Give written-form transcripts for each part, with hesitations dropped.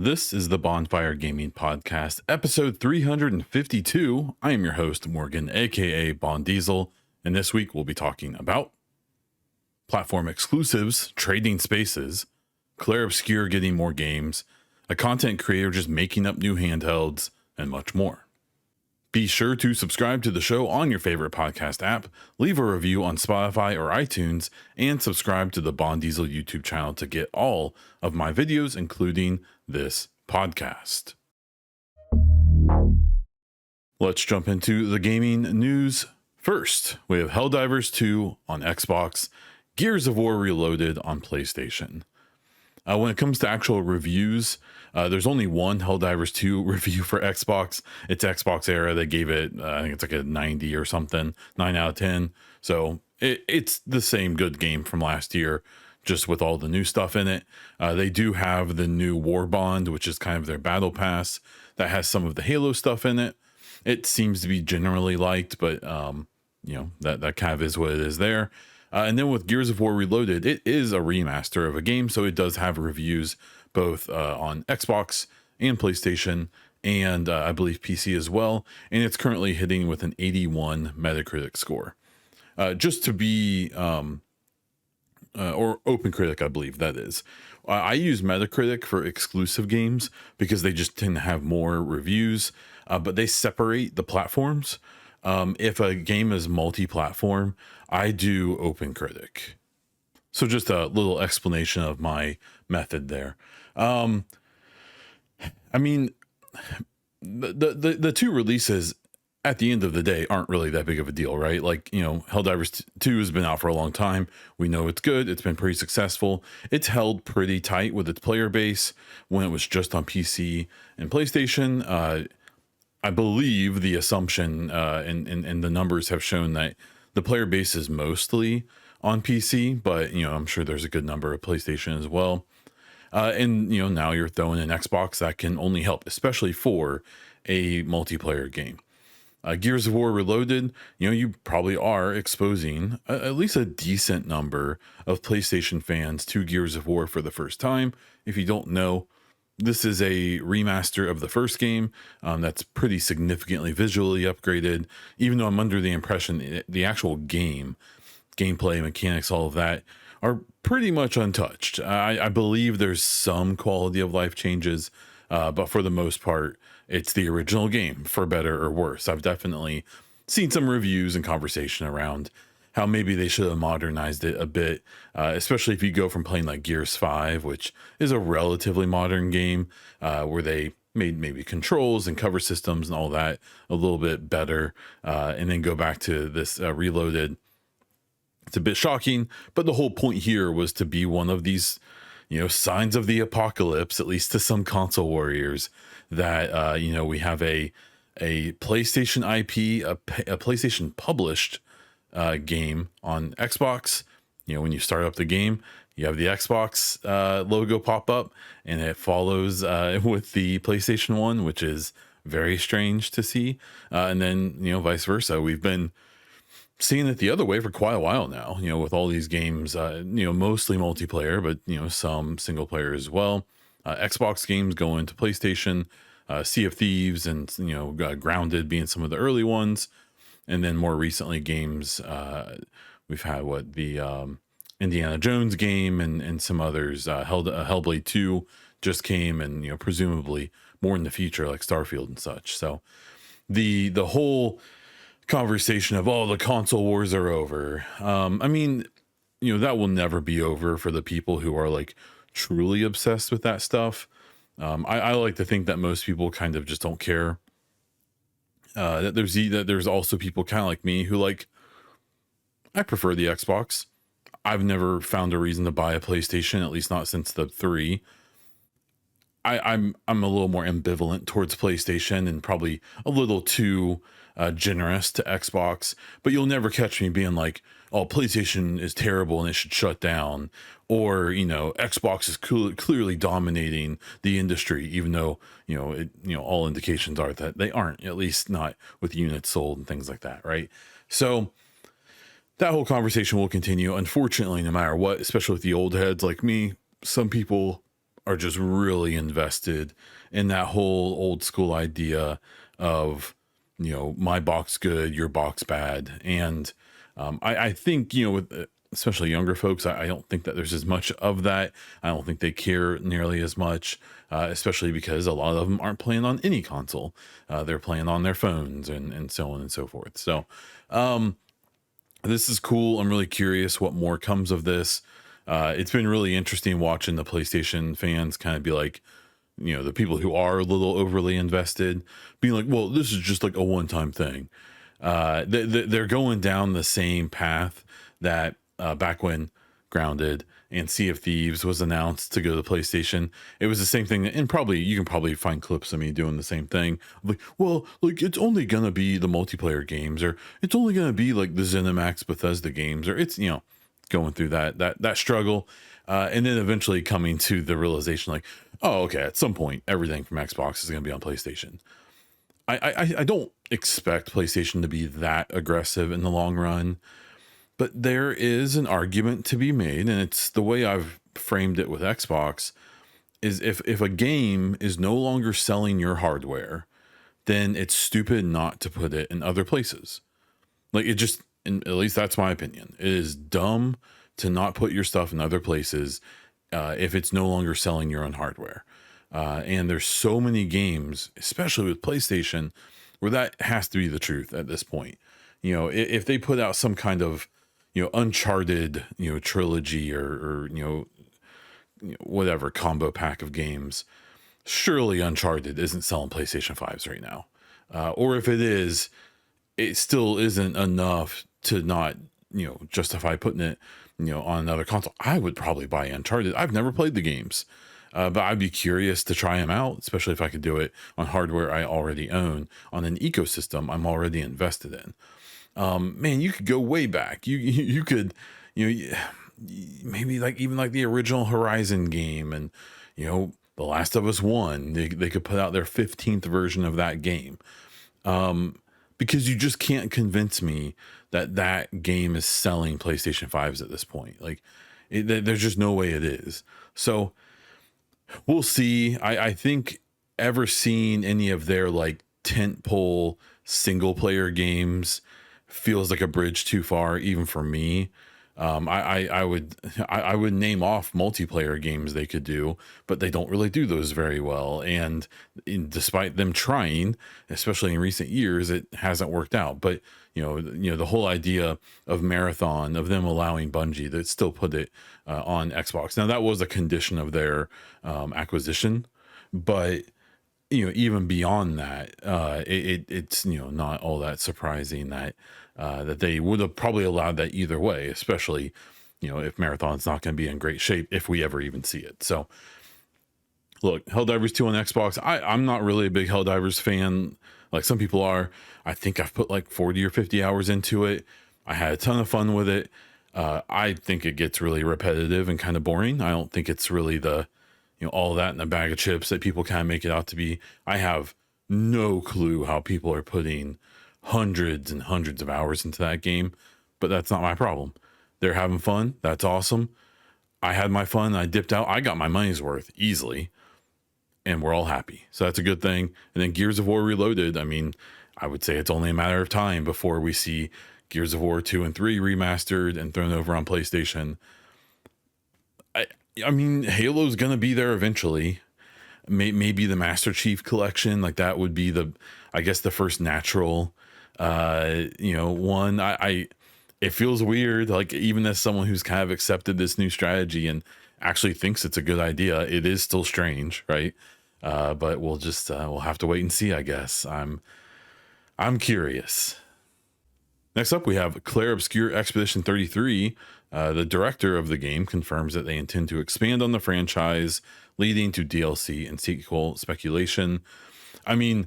This is the Baunfire Gaming Podcast, episode 352. I am your host, Morgan, aka Bon Diesel, and this week we'll be talking about platform exclusives, trading spaces, Clair Obscur getting more games, a content creator just making up new handhelds, and much more. Be sure to subscribe to the show on your favorite podcast app, leave a review on Spotify or iTunes, and subscribe to the Bon Diesel YouTube channel to get all of my videos, including this podcast. Let's jump into the gaming news. First, we have Helldivers 2 on Xbox, Gears of War Reloaded on PlayStation. When it comes to actual reviews, there's only one Helldivers 2 review for Xbox. It's Xbox era. They gave it, I think it's like a 90 or something, 9 out of 10. So it's the same good game from last year, just with all the new stuff in it. They do have the new War Bond, which is kind of their battle pass that has some of the Halo stuff in it. It seems to be generally liked, but that kind of is what it is there. And then with Gears of War Reloaded, it is a remaster of a game, so it does have reviews both on Xbox and PlayStation, and I believe PC as well. And it's currently hitting with an 81 Metacritic score. Just to be, or OpenCritic, I believe that is. I use Metacritic for exclusive games because they just tend to have more reviews, but they separate the platforms. If a game is multi-platform, I do OpenCritic. So just a little explanation of my method there. I mean, the two releases at the end of the day aren't really that big of a deal, right? Like, Helldivers 2 has been out for a long time. We know it's good. It's been pretty successful. It's held pretty tight with its player base when it was just on PC and PlayStation. I believe the assumption and the numbers have shown that the player base is mostly on PC, but I'm sure there's a good number of PlayStation as well. And now you're throwing an Xbox that can only help, especially for a multiplayer game. Gears of War Reloaded, you probably are exposing at least a decent number of PlayStation fans to Gears of War for the first time. If you don't know, this is a remaster of the first game that's pretty significantly visually upgraded, even though I'm under the impression the actual gameplay, mechanics, all of that are pretty much untouched. I believe there's some quality of life changes, but for the most part, it's the original game, for better or worse. I've definitely seen some reviews and conversation around how maybe they should have modernized it a bit, especially if you go from playing like Gears 5, which is a relatively modern game, where they made maybe controls and cover systems and all that a little bit better, and then go back to this Reloaded. It's a bit shocking, but the whole point here was to be one of these, signs of the apocalypse, at least to some console warriors, that, we have a PlayStation IP, a PlayStation published game on Xbox. When you start up the game, you have the Xbox logo pop up, and it follows with the PlayStation 1, which is very strange to see. And then, vice versa. We've been seeing it the other way for quite a while now, with all these games, mostly multiplayer, but, some single player as well. Xbox games going to PlayStation, Sea of Thieves and, Grounded being some of the early ones. And then more recently games, we've had the Indiana Jones game and some others. Hellblade 2 just came, and, presumably more in the future, like Starfield and such. So the whole conversation of, the console wars are over. That will never be over for the people who are like truly obsessed with that stuff. I like to think that most people kind of just don't care. That there's also people kind of like me who I prefer the Xbox. I've never found a reason to buy a PlayStation, at least not since the 3. I'm a little more ambivalent towards PlayStation and probably a little too generous to Xbox, but you'll never catch me being like, PlayStation is terrible and it should shut down, or Xbox is clearly dominating the industry, even though all indications are that they aren't, at least not with units sold and things like that, right? So that whole conversation will continue, unfortunately, no matter what, especially with the old heads like me. Some people are just really invested in that whole old school idea of, my box good, your box bad. And I think, with especially younger folks, I don't think that there's as much of that. I don't think they care nearly as much, especially because a lot of them aren't playing on any console. They're playing on their phones and so on and so forth. So this is cool. I'm really curious what more comes of this. It's been really interesting watching the PlayStation fans kind of be like, the people who are a little overly invested being like, well, this is just like a one-time thing. They're going down the same path that back when Grounded and Sea of Thieves was announced to go to PlayStation, it was the same thing. And probably you can probably find clips of me doing the same thing. Like, well, like it's only gonna be the multiplayer games, or it's only gonna be like the ZeniMax Bethesda games, or it's going through that struggle, and then eventually coming to the realization like, oh, okay, at some point everything from Xbox is gonna be on PlayStation. I don't expect PlayStation to be that aggressive in the long run. But there is an argument to be made, and it's the way I've framed it with Xbox, is if a game is no longer selling your hardware, then it's stupid not to put it in other places. Like it just, and at least that's my opinion. It is dumb to not put your stuff in other places if it's no longer selling your own hardware. And there's so many games, especially with PlayStation, where that has to be the truth at this point. If they put out some kind of Uncharted, trilogy or whatever combo pack of games, surely Uncharted isn't selling PlayStation 5s right now. Or if it is, it still isn't enough to not, justify putting it, on another console. I would probably buy Uncharted. I've never played the games, but I'd be curious to try them out, especially if I could do it on hardware I already own, on an ecosystem I'm already invested in. Man, you could go way back. You could, maybe like even like the original Horizon game, and The Last of Us 1. They could put out their 15th version of that game, because you just can't convince me that game is selling PlayStation 5s at this point. Like, there's just no way it is. So we'll see. I think ever seen any of their like tentpole single player games feels like a bridge too far, even for me. I would name off multiplayer games they could do, but they don't really do those very well. And despite them trying, especially in recent years, it hasn't worked out. But the whole idea of Marathon, of them allowing Bungie to still put it on Xbox. Now that was a condition of their acquisition, but even beyond that, it's not all that surprising that they would have probably allowed that either way, especially if Marathon's not going to be in great shape if we ever even see it. So look, Helldivers 2 on Xbox. I'm not really a big Helldivers fan like some people are. I think I've put like 40 or 50 hours into it. I had a ton of fun with it. I think it gets really repetitive and kind of boring. I don't think it's really the all that in a bag of chips that people kind of make it out to be. I have no clue how people are putting hundreds and hundreds of hours into that game, but that's not my problem. They're having fun. That's awesome. I had my fun. I dipped out. I got my money's worth easily, and we're all happy. So that's a good thing. And then Gears of War Reloaded. I mean, I would say it's only a matter of time before we see Gears of War 2 and 3 remastered and thrown over on PlayStation. I mean, Halo's going to be there eventually. Maybe the Master Chief Collection, like that would be I guess the first natural, one. It feels weird. Like even as someone who's kind of accepted this new strategy and actually thinks it's a good idea, it is still strange. Right. But we'll just, we'll have to wait and see, I guess. I'm curious. Next up, we have Clair Obscur Expedition 33. The director of the game confirms that they intend to expand on the franchise, leading to DLC and sequel speculation. I mean,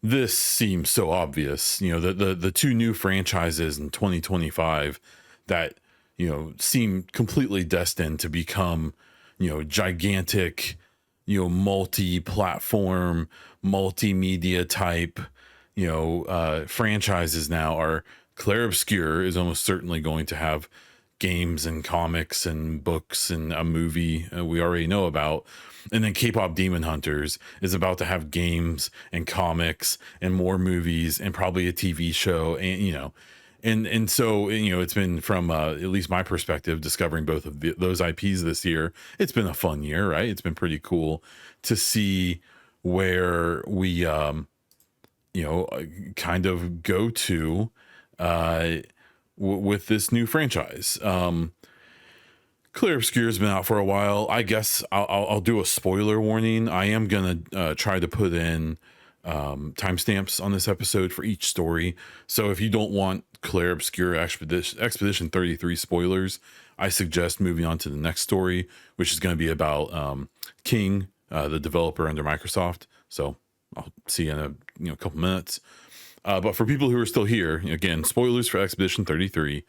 this seems so obvious. The two new franchises in 2025 that, seem completely destined to become, gigantic, multi-platform, multimedia type, franchises now are Clair Obscur is almost certainly going to have games and comics and books and a movie we already know about. And then K-pop Demon Hunters is about to have games and comics and more movies and probably a TV show, and and so it's been, from at least my perspective, discovering both of those IPs this year. It's been a fun year, right? It's been pretty cool to see where we kind of go to with this new franchise. Clair Obscur has been out for a while. I guess I'll do a spoiler warning. I am gonna try to put in timestamps on this episode for each story. So if you don't want Clair Obscur Expedition 33 spoilers, I suggest moving on to the next story, which is going to be about King, the developer under Microsoft. So I'll see you in a couple minutes. But for people who are still here, again, spoilers for Expedition 33.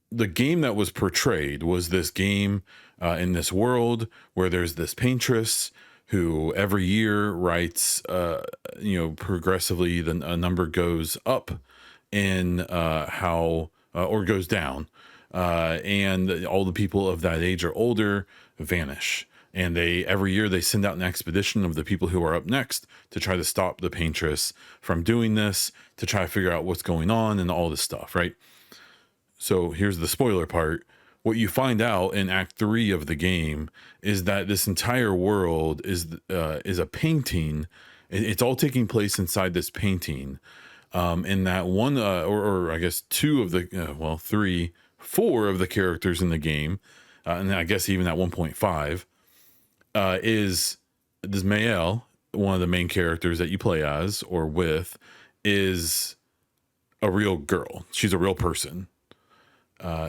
The game that was portrayed was this game in this world where there's this paintress who every year writes, progressively a number goes up in how or goes down, and all the people of that age or older vanish. And every year they send out an expedition of the people who are up next to try to stop the paintress from doing this, to try to figure out what's going on and all this stuff, right? So here's the spoiler part. What you find out in Act 3 of the game is that this entire world is a painting. It's all taking place inside this painting. And that one, or I guess two of the, four of the characters in the game, and I guess even at 1.5, is this Mael, one of the main characters that you play as or with, is a real girl. She's a real person.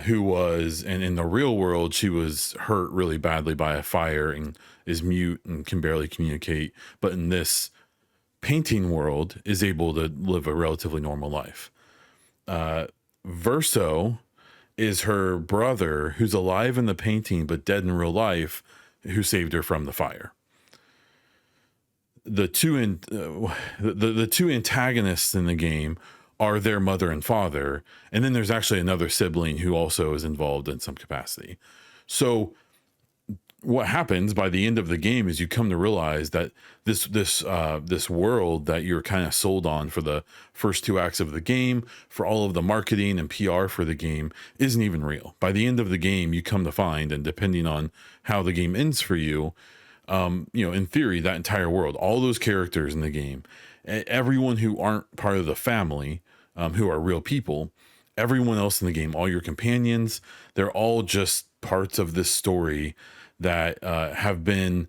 Who was, and in the real world, she was hurt really badly by a fire and is mute and can barely communicate. But in this painting world, is able to live a relatively normal life. Verso is her brother, who's alive in the painting but dead in real life, who saved her from the fire. The two antagonists in the game are their mother and father, and then there's actually another sibling who also is involved in some capacity. So what happens by the end of the game is you come to realize that this world that you're kind of sold on for the first two acts of the game, for all of the marketing and PR for the game, isn't even real. By the end of the game, you come to find, and depending on how the game ends for you, in theory, that entire world, all those characters in the game, everyone who aren't part of the family, who are real people, everyone else in the game, all your companions, they're all just parts of this story that have been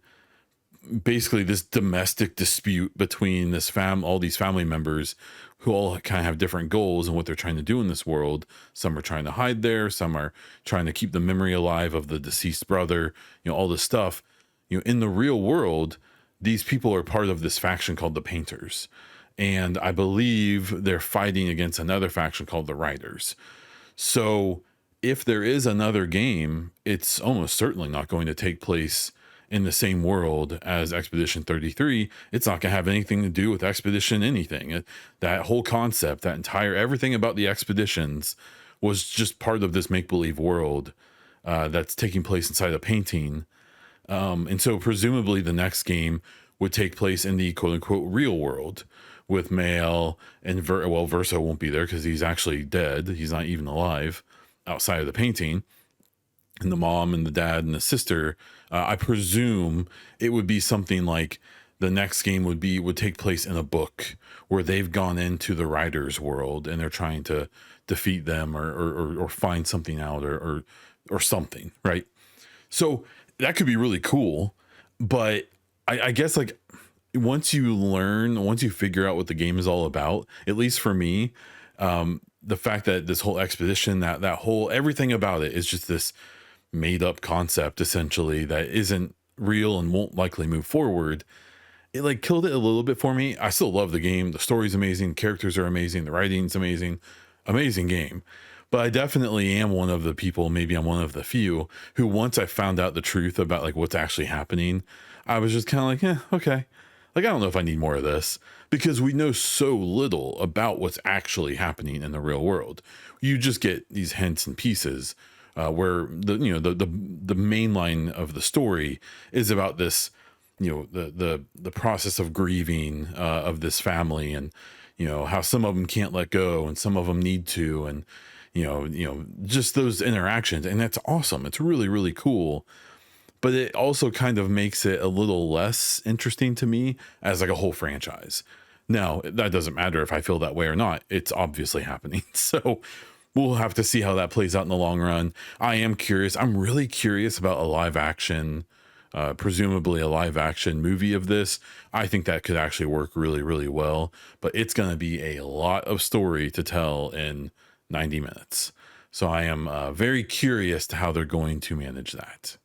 basically this domestic dispute between all these family members who all kind of have different goals and what they're trying to do in this world. Some are trying to hide there, some are trying to keep the memory alive of the deceased brother, all this stuff. In the real world, these people are part of this faction called the Painters. And I believe they're fighting against another faction called the Riders. So if there is another game, it's almost certainly not going to take place in the same world as Expedition 33. It's not going to have anything to do with Expedition anything. That whole concept, everything about the expeditions was just part of this make-believe world that's taking place inside a painting. And so presumably the next game would take place in the quote-unquote real world with Mael and Verso won't be there because he's actually dead. He's not even alive outside of the painting. And the mom and the dad and the sister, I presume it would be something like the next game would take place in a book where they've gone into the Riders world and they're trying to defeat them or find something out or something, right? So that could be really cool, but I guess once you figure out what the game is all about, at least for me, the fact that this whole expedition, that whole everything about it is just this made up concept essentially that isn't real and won't likely move forward, it killed it a little bit for me. I still love the game. The story's amazing, characters are amazing, the writing's amazing game. But I definitely am one of the people, maybe I'm one of the few, who once I found out the truth about what's actually happening, I was just kind of okay. Like, I don't know if I need more of this, because we know so little about what's actually happening in the real world. You just get these hints and pieces, where the main line of the story is about this, the process of grieving, of this family, and how some of them can't let go and some of them need to, and just those interactions. And that's awesome. It's really, really cool. But it also kind of makes it a little less interesting to me as like a whole franchise. Now, that doesn't matter if I feel that way or not. It's obviously happening. So we'll have to see how that plays out in the long run. I am curious. I'm really curious about a live action, presumably a live action movie of this. I think that could actually work really, really well. But it's going to be a lot of story to tell in 90 minutes. So I am very curious to how they're going to manage that.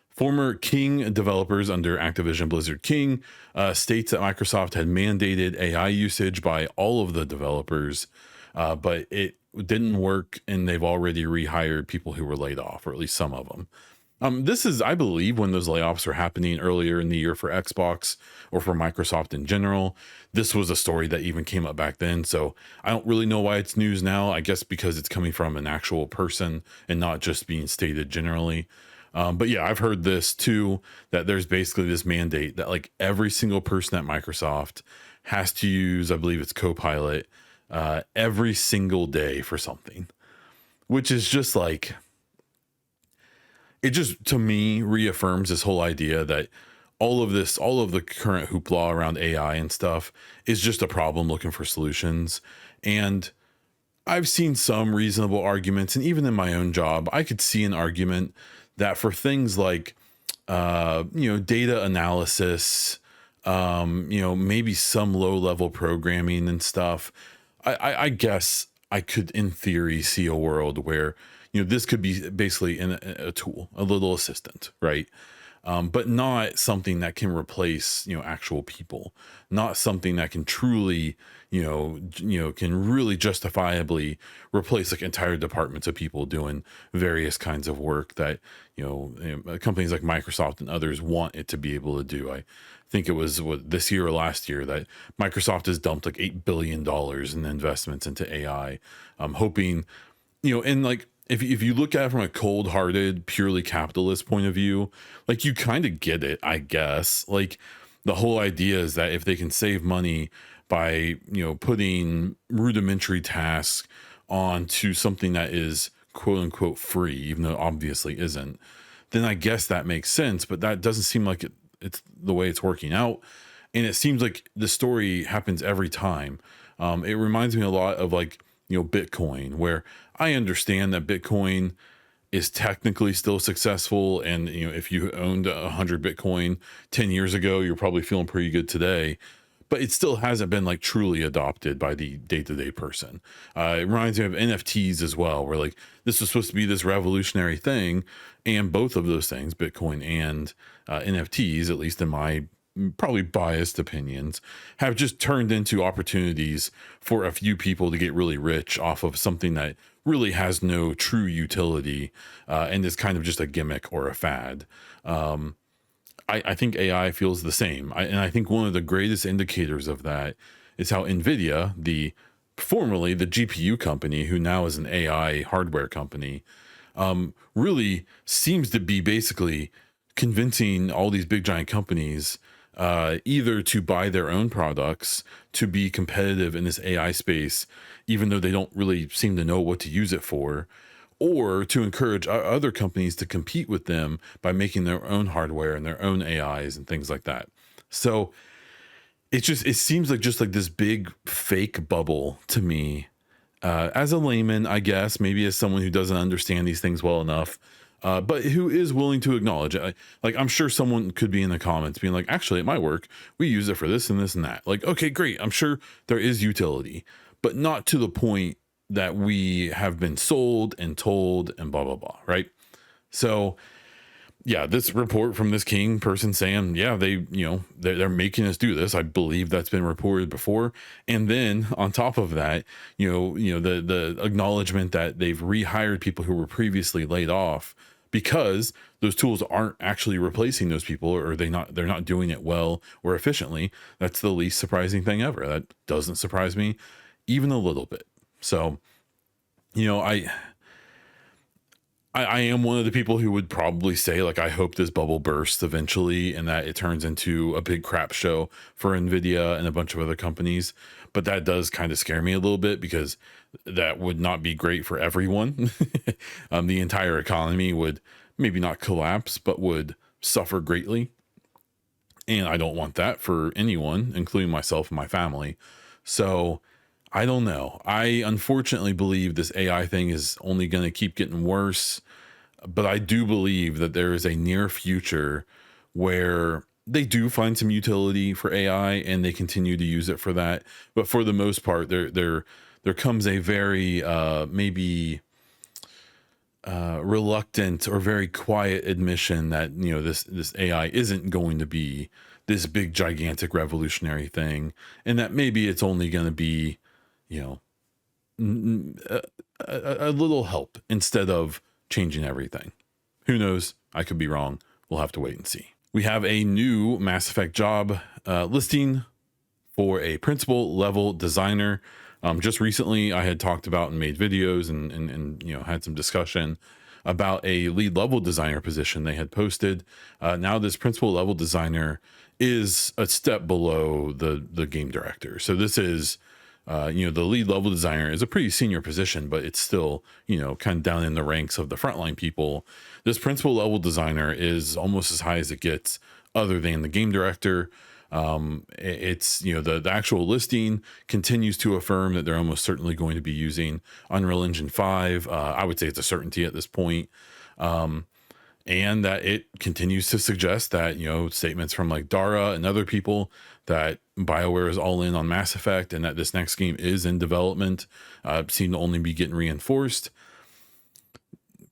Former King developers under Activision Blizzard King states that Microsoft had mandated AI usage by all of the developers, but it didn't work, and they've already rehired people who were laid off, or at least some of them. This is, I believe, when those layoffs were happening earlier in the year for Xbox or for Microsoft in general. This was a story that even came up back then. So I don't really know why it's news now. I guess because it's coming from an actual person and not just being stated generally. But yeah, I've heard this too, that there's basically this mandate that like every single person at Microsoft has to use, I believe it's Copilot, every single day for something, which is just like, it just, to me, reaffirms this whole idea that all of the current hoopla around AI and stuff is just a problem looking for solutions. And I've seen some reasonable arguments, and even in my own job, I could see an argument that for things like, data analysis, maybe some low level programming and stuff, I guess I could, in theory, see a world where, this could be basically a tool, a little assistant, right? But not something that can replace, actual people, not something that can truly, can really justifiably replace like entire departments of people doing various kinds of work that, companies like Microsoft and others want it to be able to do. I think it was this year or last year that Microsoft has dumped like $8 billion in investments into AI. I'm hoping, and like, if you look at it from a cold-hearted, purely capitalist point of view, like you kind of get it, I guess. Like the whole idea is that if they can save money by, putting rudimentary tasks onto something that is quote unquote free, even though it obviously isn't, then I guess that makes sense. But that doesn't seem like it's the way it's working out. And it seems like the story happens every time. It reminds me a lot of like, Bitcoin, where I understand that Bitcoin is technically still successful. And, if you owned 100 Bitcoin 10 years ago, you're probably feeling pretty good today, but it still hasn't been like truly adopted by the day-to-day person. It reminds me of NFTs as well, where like this was supposed to be this revolutionary thing. And both of those things, Bitcoin and NFTs, at least in my probably biased opinions, have just turned into opportunities for a few people to get really rich off of something that really has no true utility, and is kind of just a gimmick or a fad. I think AI feels the same. And I think one of the greatest indicators of that is how NVIDIA, formerly the GPU company, who now is an AI hardware company, really seems to be basically convincing all these big giant companies either to buy their own products to be competitive in this AI space, even though they don't really seem to know what to use it for, or to encourage other companies to compete with them by making their own hardware and their own AIs and things like that. So it seems like just like this big fake bubble to me, as a layman, I guess, maybe as someone who doesn't understand these things well enough, but who is willing to acknowledge it. Like, I'm sure someone could be in the comments being like, actually, at my work, we use it for this and this and that. Like, okay, great. I'm sure there is utility, but not to the point that we have been sold and told and blah, blah, blah. Right. So yeah, this report from this King person saying, yeah, they're making us do this. I believe that's been reported before. And then on top of that, the acknowledgement that they've rehired people who were previously laid off because those tools aren't actually replacing those people, or they're not doing it well or efficiently. That's the least surprising thing ever. That doesn't surprise me even a little bit. So, you know, I am one of the people who would probably say, like, I hope this bubble bursts eventually and that it turns into a big crap show for Nvidia and a bunch of other companies. But that does kind of scare me a little bit, because that would not be great for everyone. The entire economy would maybe not collapse, but would suffer greatly. And I don't want that for anyone, including myself and my family. So I don't know. I unfortunately believe this AI thing is only going to keep getting worse, but I do believe that there is a near future where they do find some utility for AI and they continue to use it for that. But for the most part, there comes a very maybe reluctant or very quiet admission that, you know, this AI isn't going to be this big gigantic revolutionary thing, and that maybe it's only going to be, you know, a little help instead of changing everything. Who knows? I could be wrong. We'll have to wait and see. We have a new Mass Effect job listing for a principal level designer. Just recently, I had talked about and made videos and you know, had some discussion about a lead level designer position they had posted. Now this principal level designer is a step below the game director. So this is, you know, the lead level designer is a pretty senior position, but it's still, you know, kind of down in the ranks of the frontline people. This principal level designer is almost as high as it gets, other than the game director. It's, you know, the actual listing continues to affirm that they're almost certainly going to be using Unreal Engine 5. I would say it's a certainty at this point. And that it continues to suggest that, you know, statements from like Dara and other people that BioWare is all in on Mass Effect and that this next game is in development seem to only be getting reinforced.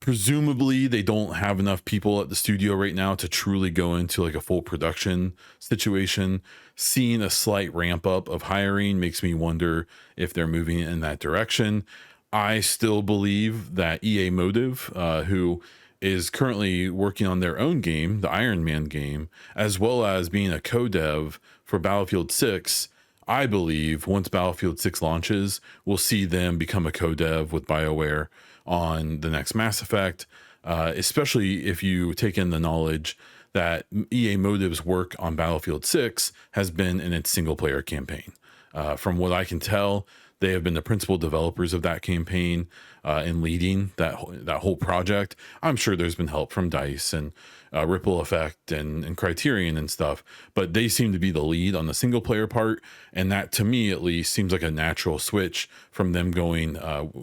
Presumably they don't have enough people at the studio right now to truly go into like a full production situation. Seeing a slight ramp up of hiring makes me wonder if they're moving in that direction. I still believe that EA Motive, who is currently working on their own game, the Iron Man game, as well as being a co-dev for Battlefield 6, I believe once Battlefield 6 launches, we'll see them become a co-dev with BioWare on the next Mass Effect, especially if you take in the knowledge that EA Motive's work on Battlefield 6 has been in its single player campaign. From what I can tell, they have been the principal developers of that campaign and leading that whole project. I'm sure there's been help from DICE and Ripple Effect and Criterion and stuff, but they seem to be the lead on the single player part. And that, to me at least, seems like a natural switch from them going,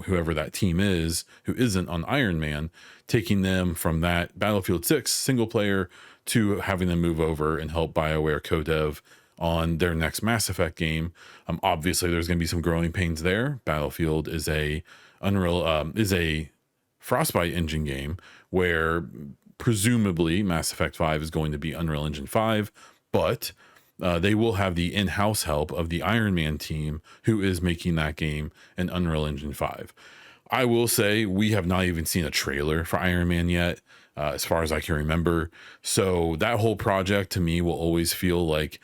whoever that team is, who isn't on Iron Man, taking them from that Battlefield 6 single player to having them move over and help BioWare co-dev on their next Mass Effect game. Obviously there's going to be some growing pains there. Battlefield is a Frostbite engine game, where presumably Mass Effect 5 is going to be Unreal Engine 5, but they will have the in-house help of the Iron Man team who is making that game in Unreal Engine 5. I will say we have not even seen a trailer for Iron Man yet, as far as I can remember. So that whole project to me will always feel like,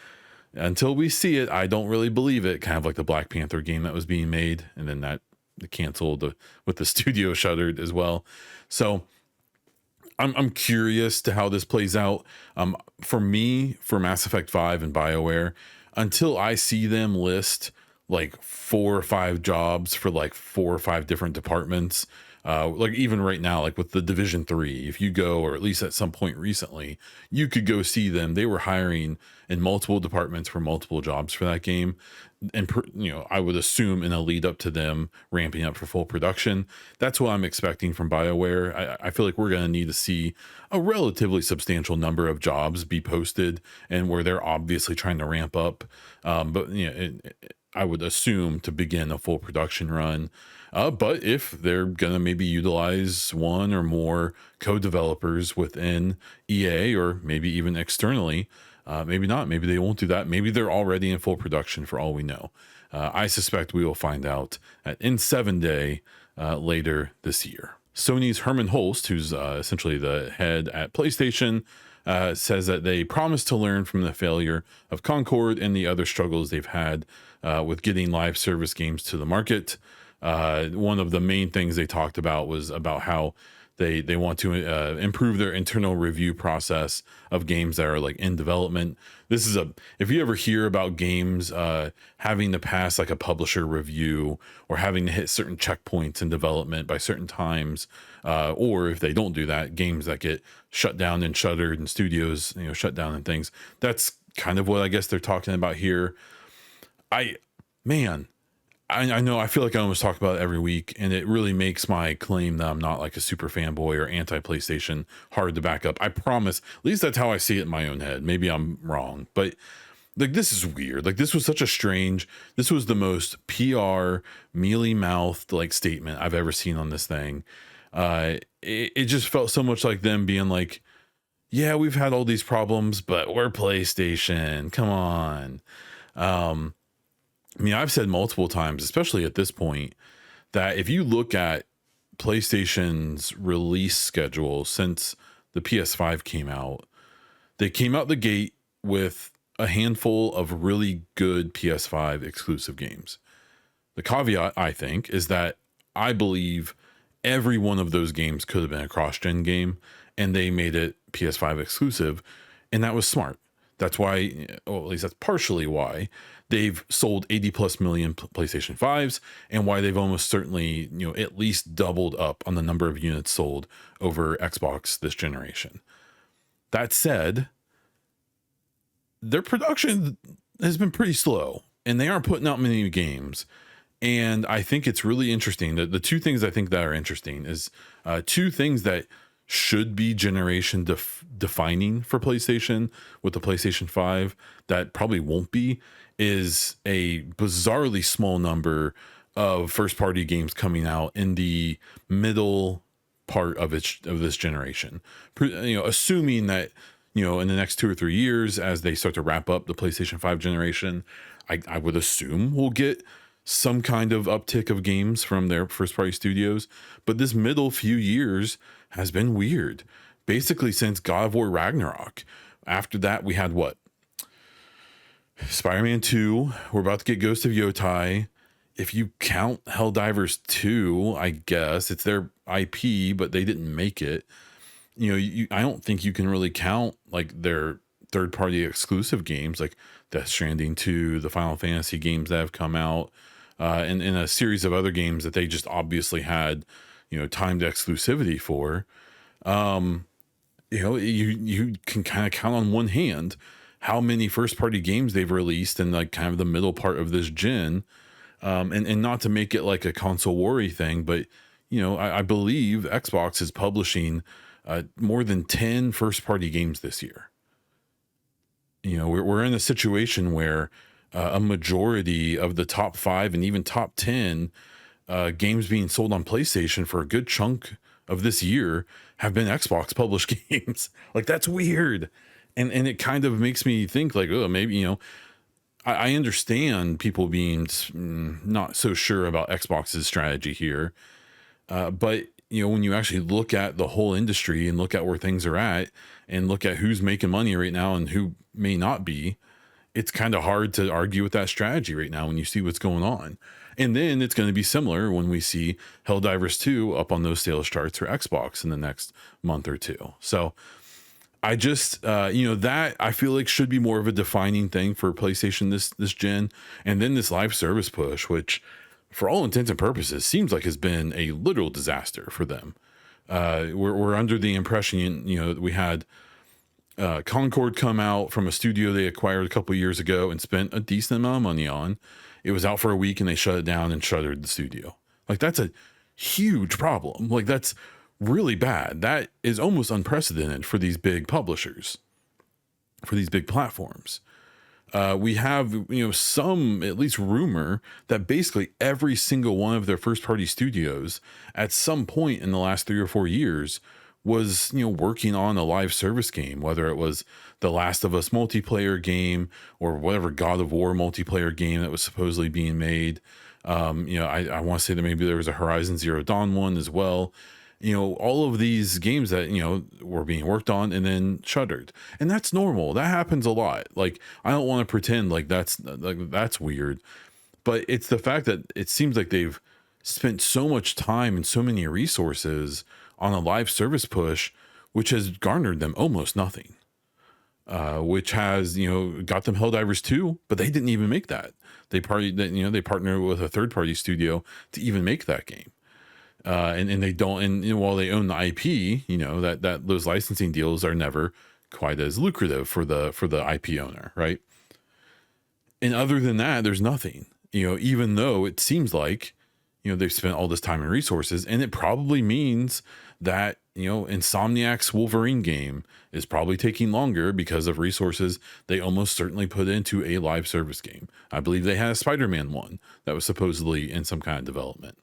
until we see it, I don't really believe it. Kind of like the Black Panther game that was being made, and then that canceled with the studio shuttered as well. So I'm curious to how this plays out. For me, for Mass Effect 5 and BioWare, until I see them list like 4 or 5 jobs for like 4 or 5 different departments, like even right now, like with the Division 3, if you go, or at least at some point recently, you could go see them. They were hiring in multiple departments for multiple jobs for that game. And, you know, I would assume in a lead up to them ramping up for full production. That's what I'm expecting from BioWare. I feel like we're going to need to see a relatively substantial number of jobs be posted, and where they're obviously trying to ramp up. But, you know, I would assume to begin a full production run. But if they're going to maybe utilize one or more co-developers within EA, or maybe even externally, maybe not. Maybe they won't do that. Maybe they're already in full production for all we know. I suspect we will find out at In7 Day later this year. Sony's Herman Holst, who's essentially the head at PlayStation, says that they promise to learn from the failure of Concord and the other struggles they've had with getting live service games to the market. One of the main things they talked about was about how they want to improve their internal review process of games that are like in development. This is if you ever hear about games having to pass like a publisher review or having to hit certain checkpoints in development by certain times, or if they don't do that, games that get shut down and shuttered and studios, shut down and things. That's kind of what I guess they're talking about here. I know I feel like I almost talk about it every week, and it really makes my claim that I'm not like a super fanboy or anti-PlayStation hard to back up. I promise, at least that's how I see it in my own head. Maybe I'm wrong, but like this is weird. Like this was this was the most PR mealy-mouthed like statement I've ever seen on this thing. It just felt so much like them being like, yeah, we've had all these problems, but we're PlayStation. Come on. I mean, I've said multiple times, especially at this point, that if you look at PlayStation's release schedule since the PS5 came out, they came out the gate with a handful of really good PS5 exclusive games. The caveat, I think, is that I believe every one of those games could have been a cross-gen game, and they made it PS5 exclusive, and that was smart. That's why, or at least that's partially why, they've sold 80 plus million PlayStation 5s, and why they've almost certainly, at least doubled up on the number of units sold over Xbox this generation. That said, their production has been pretty slow, and they aren't putting out many new games. And I think it's really interesting that the two things I think that are interesting is two things that should be generation defining for PlayStation with the PlayStation 5 that probably won't be, is a bizarrely small number of first party games coming out in the middle part of this generation. Assuming that, in the next 2 or 3 years, as they start to wrap up the PlayStation 5 generation, I would assume we'll get some kind of uptick of games from their first party studios. But this middle few years has been weird, basically since God of War Ragnarok. After that, we had what? Spider-Man 2. We're about to get Ghost of Yotai. If you count Helldivers 2, I guess it's their IP, but they didn't make it. I don't think you can really count like their third-party exclusive games like Death Stranding 2, the Final Fantasy games that have come out, and a series of other games that they just obviously had, timed exclusivity for. You can kind of count on one hand how many first-party games they've released in like kind of the middle part of this gen, and not to make it like a console war thing, but I believe Xbox is publishing more than 10 first-party games this year. We're in a situation where a majority of the top 5 and even top 10 games being sold on PlayStation for a good chunk of this year have been Xbox published games. Like, that's weird. And it kind of makes me think like, oh, maybe, I understand people being not so sure about Xbox's strategy here. But when you actually look at the whole industry and look at where things are at and look at who's making money right now and who may not be, it's kind of hard to argue with that strategy right now when you see what's going on. And then it's going to be similar when we see Helldivers 2 up on those sales charts for Xbox in the next month or two. So I just, that I feel like should be more of a defining thing for PlayStation this gen. And then this live service push, which for all intents and purposes seems like has been a literal disaster for them. We're under the impression, we had Concord come out from a studio they acquired a couple years ago and spent a decent amount of money on. It was out for a week and they shut it down and shuttered the studio. Like, that's a huge problem. Like, that's really bad. That is almost unprecedented for these big publishers, for these big platforms. We have, some at least rumor that basically every single one of their first party studios at some point in the last 3 or 4 years was, working on a live service game, whether it was the Last of Us multiplayer game or whatever God of War multiplayer game that was supposedly being made. I want to say that maybe there was a Horizon Zero Dawn one as well. all of these games that, were being worked on and then shuttered. And that's normal. That happens a lot. Like, I don't want to pretend like that's weird, but it's the fact that it seems like they've spent so much time and so many resources on a live service push, which has garnered them almost nothing. Which has, got them Helldivers 2, but they didn't even make that. They partnered with a third party studio to even make that game. And they don't, and while they own the IP, that those licensing deals are never quite as lucrative for the IP owner, right? And other than that, there's nothing, even though it seems like, they've spent all this time and resources, and it probably means that, Insomniac's Wolverine game is probably taking longer because of resources they almost certainly put into a live service game. I believe they had a Spider-Man one that was supposedly in some kind of development.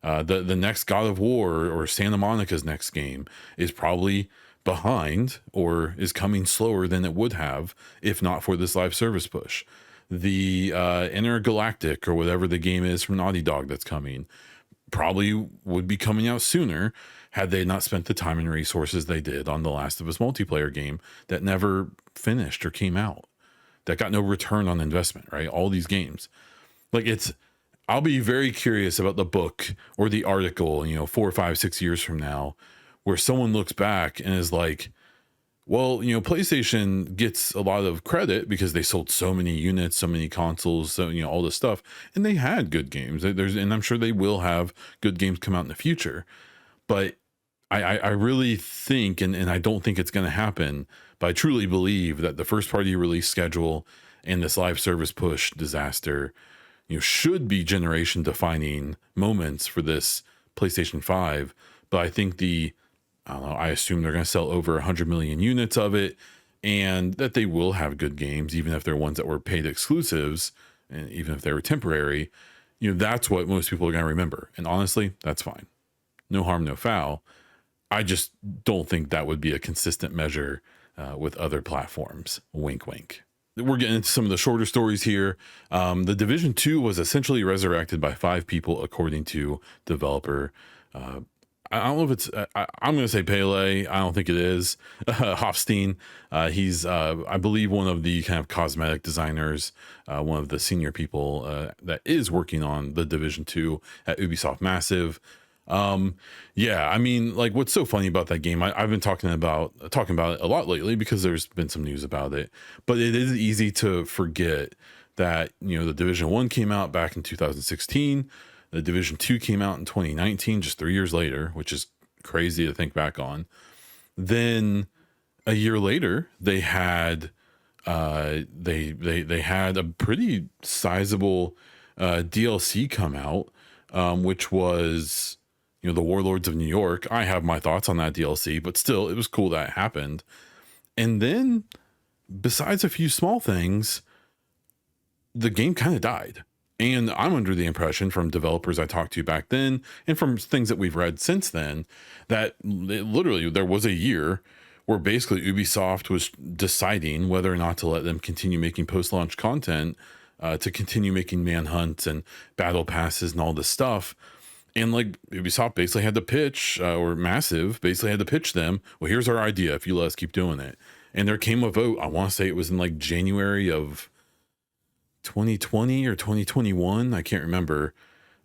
The next God of War or Santa Monica's next game is probably behind or is coming slower than it would have if not for this live service push. The Intergalactic or whatever the game is from Naughty Dog that's coming probably would be coming out sooner had they not spent the time and resources they did on the Last of Us multiplayer game that never finished or came out, that got no return on investment, right? All these games. Like, I'll be very curious about the book or the article, 4, 5, 6 years from now, where someone looks back and is like, well, PlayStation gets a lot of credit because they sold so many units, so many consoles, so, all this stuff, and they had good games. And I'm sure they will have good games come out in the future. But I really think, and I don't think it's going to happen, but I truly believe that the first party release schedule and this live service push disaster, should be generation defining moments for this PlayStation 5. But I think I assume they're going to sell over 100 million units of it, and that they will have good games, even if they're ones that were paid exclusives, and even if they were temporary. That's what most people are going to remember. And honestly, that's fine. No harm, no foul. I just don't think that would be a consistent measure with other platforms. Wink, wink. We're getting into some of the shorter stories here. The Division 2 was essentially resurrected by 5 people, according to developer. I don't know if it's, I'm going to say Pele. I don't think it is. Hofstein. He's, I believe, one of the kind of cosmetic designers, one of the senior people that is working on the Division 2 at Ubisoft Massive. Yeah, I mean, like, what's so funny about that game, I've been talking about it a lot lately because there's been some news about it, but it is easy to forget that, the Division 1 came out back in 2016. The Division 2 came out in 2019, just 3 years later, which is crazy to think back on. Then a year later, they had they had a pretty sizable DLC come out, which was, the Warlords of New York. I have my thoughts on that DLC, but still, it was cool that it happened. And then, besides a few small things, the game kind of died. And I'm under the impression from developers I talked to back then, and from things that we've read since then, that literally there was a year where basically Ubisoft was deciding whether or not to let them continue making post-launch content, to continue making manhunts and battle passes and all this stuff. And like, Ubisoft basically had to pitch, or Massive basically had to pitch them, well, here's our idea if you let us keep doing it. And there came a vote, I want to say it was in like January of 2020 or 2021, I can't remember,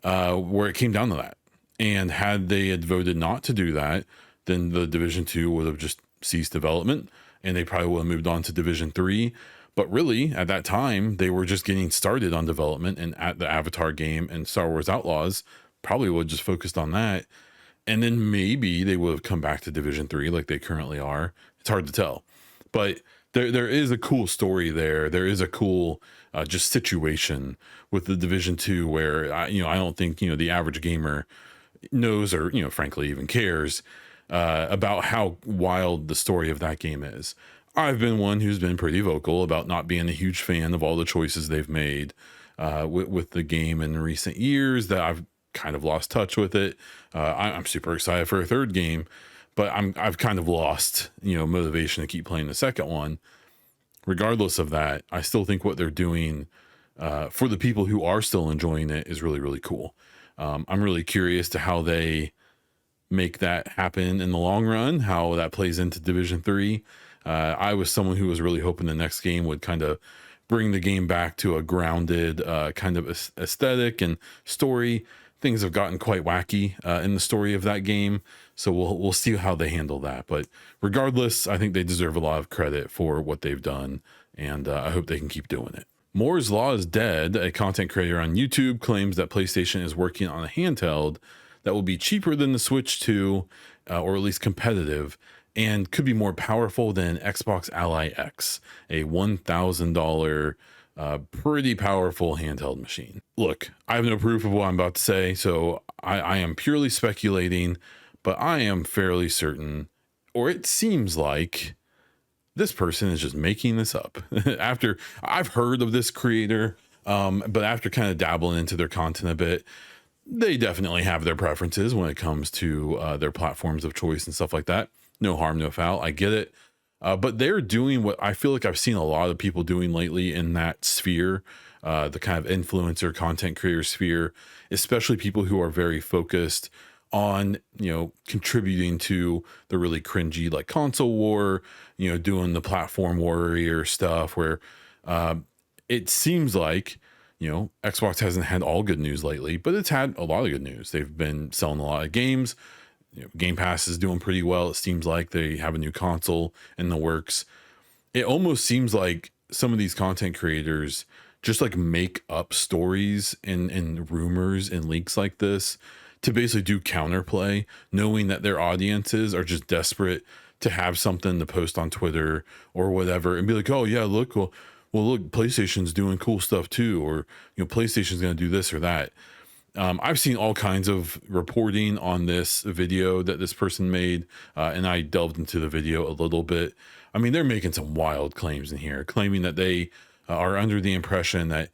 where it came down to that. And had they had voted not to do that, then the Division 2 would have just ceased development, and they probably would have moved on to Division 3. But really, at that time, they were just getting started on development, and at the Avatar game and Star Wars Outlaws probably would have just focused on that. And then maybe they would have come back to Division 3 like they currently are. It's hard to tell. But there is a cool story there. There is a cool just situation with the Division 2 where, I don't think, the average gamer knows or, frankly, even cares about how wild the story of that game is. I've been one who's been pretty vocal about not being a huge fan of all the choices they've made with the game in recent years, that I've kind of lost touch with it. I'm super excited for a third game, but I've kind of lost, motivation to keep playing the second one. Regardless of that, I still think what they're doing for the people who are still enjoying it is really, really cool. I'm really curious to how they make that happen in the long run, how that plays into Division 3. I was someone who was really hoping the next game would kind of bring the game back to a grounded kind of aesthetic and story. Things have gotten quite wacky in the story of that game, so we'll see how they handle that. But regardless, I think they deserve a lot of credit for what they've done, and I hope they can keep doing it. Moore's Law is Dead, a content creator on YouTube, claims that PlayStation is working on a handheld that will be cheaper than the Switch 2, or at least competitive, and could be more powerful than Xbox Ally X, a $1,000 pretty powerful handheld machine. Look, I have no proof of what I'm about to say, so I am purely speculating, but I am fairly certain, or it seems like this person is just making this up. After I've heard of this creator, but after kind of dabbling into their content a bit, they definitely have their preferences when it comes to their platforms of choice and stuff like that. No harm, no foul. I get it. But they're doing what I feel like I've seen a lot of people doing lately in that sphere, the kind of influencer content creator sphere, especially people who are very focused on, contributing to the really cringy like console war, doing the platform warrior stuff where it seems like, Xbox hasn't had all good news lately, but it's had a lot of good news. They've been selling a lot of games. Game Pass is doing pretty well. It seems like they have a new console in the works. It almost seems like some of these content creators just like make up stories and rumors and leaks like this to basically do counterplay, knowing that their audiences are just desperate to have something to post on Twitter or whatever and be like, oh yeah, look, well look, PlayStation's doing cool stuff too, or PlayStation's going to do this or that. I've seen all kinds of reporting on this video that this person made, and I delved into the video a little bit. I mean, they're making some wild claims in here, claiming that they are under the impression that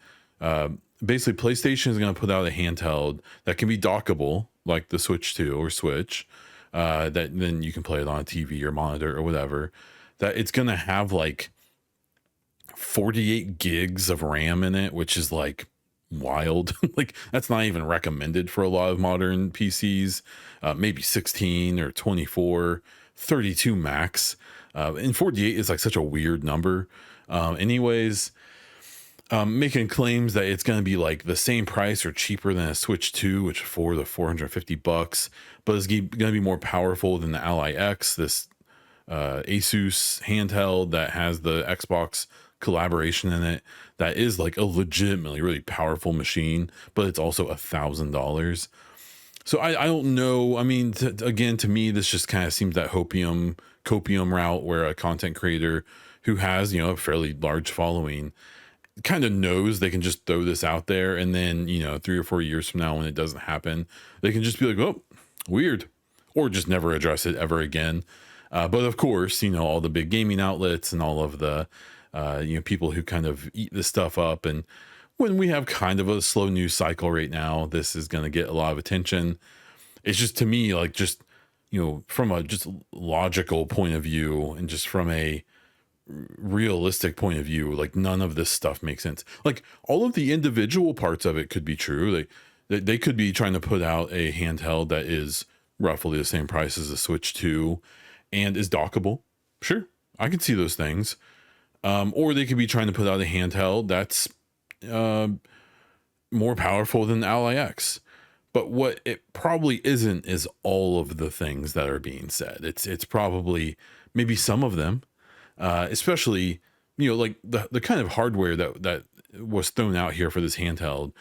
basically PlayStation is going to put out a handheld that can be dockable, like the Switch 2 or Switch, that then you can play it on a TV or monitor or whatever, that it's going to have like 48 gigs of RAM in it, which is like wild. Like that's not even recommended for a lot of modern PCs. Maybe 16 or 24, 32 max, and 48 is like such a weird number. Making claims that it's going to be like the same price or cheaper than a Switch 2, which for the $450, but it's going to be more powerful than the Ally X, this Asus handheld that has the Xbox collaboration in it, that is like a legitimately really powerful machine, but it's also $1,000. So I don't know. I mean, again, to me, this just kind of seems that copium route where a content creator who has, a fairly large following kind of knows they can just throw this out there. And then, 3 or 4 years from now, when it doesn't happen, they can just be like, oh, weird, or just never address it ever again. But of course, all the big gaming outlets and all of the, people who kind of eat this stuff up. And when we have kind of a slow news cycle right now, this is going to get a lot of attention. It's just, to me, like just, from a just logical point of view and just from a realistic point of view, like none of this stuff makes sense. Like all of the individual parts of it could be true. They could be trying to put out a handheld that is roughly the same price as a Switch 2 and is dockable. Sure, I can see those things. Or they could be trying to put out a handheld that's more powerful than the Ally X. But what it probably isn't is all of the things that are being said. It's probably maybe some of them, especially, like the kind of hardware that was thrown out here for this handheld,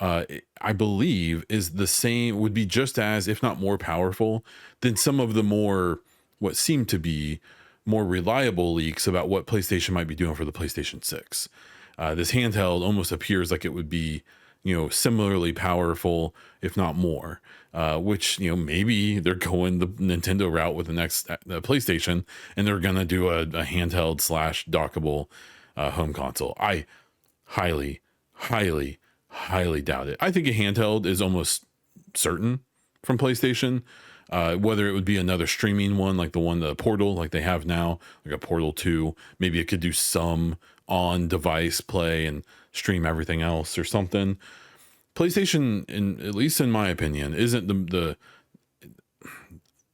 I believe is the same, would be just as, if not more powerful than some of the more, what seem to be more reliable leaks about what PlayStation might be doing for the PlayStation 6. This handheld almost appears like it would be, similarly powerful, if not more, which, maybe they're going the Nintendo route with the next PlayStation, and they're going to do a handheld / dockable home console. I highly, highly, highly doubt it. I think a handheld is almost certain from PlayStation. Whether it would be another streaming one, like the Portal, like they have now, like a Portal 2, maybe it could do some on device play and stream everything else or something. PlayStation, at least in my opinion, isn't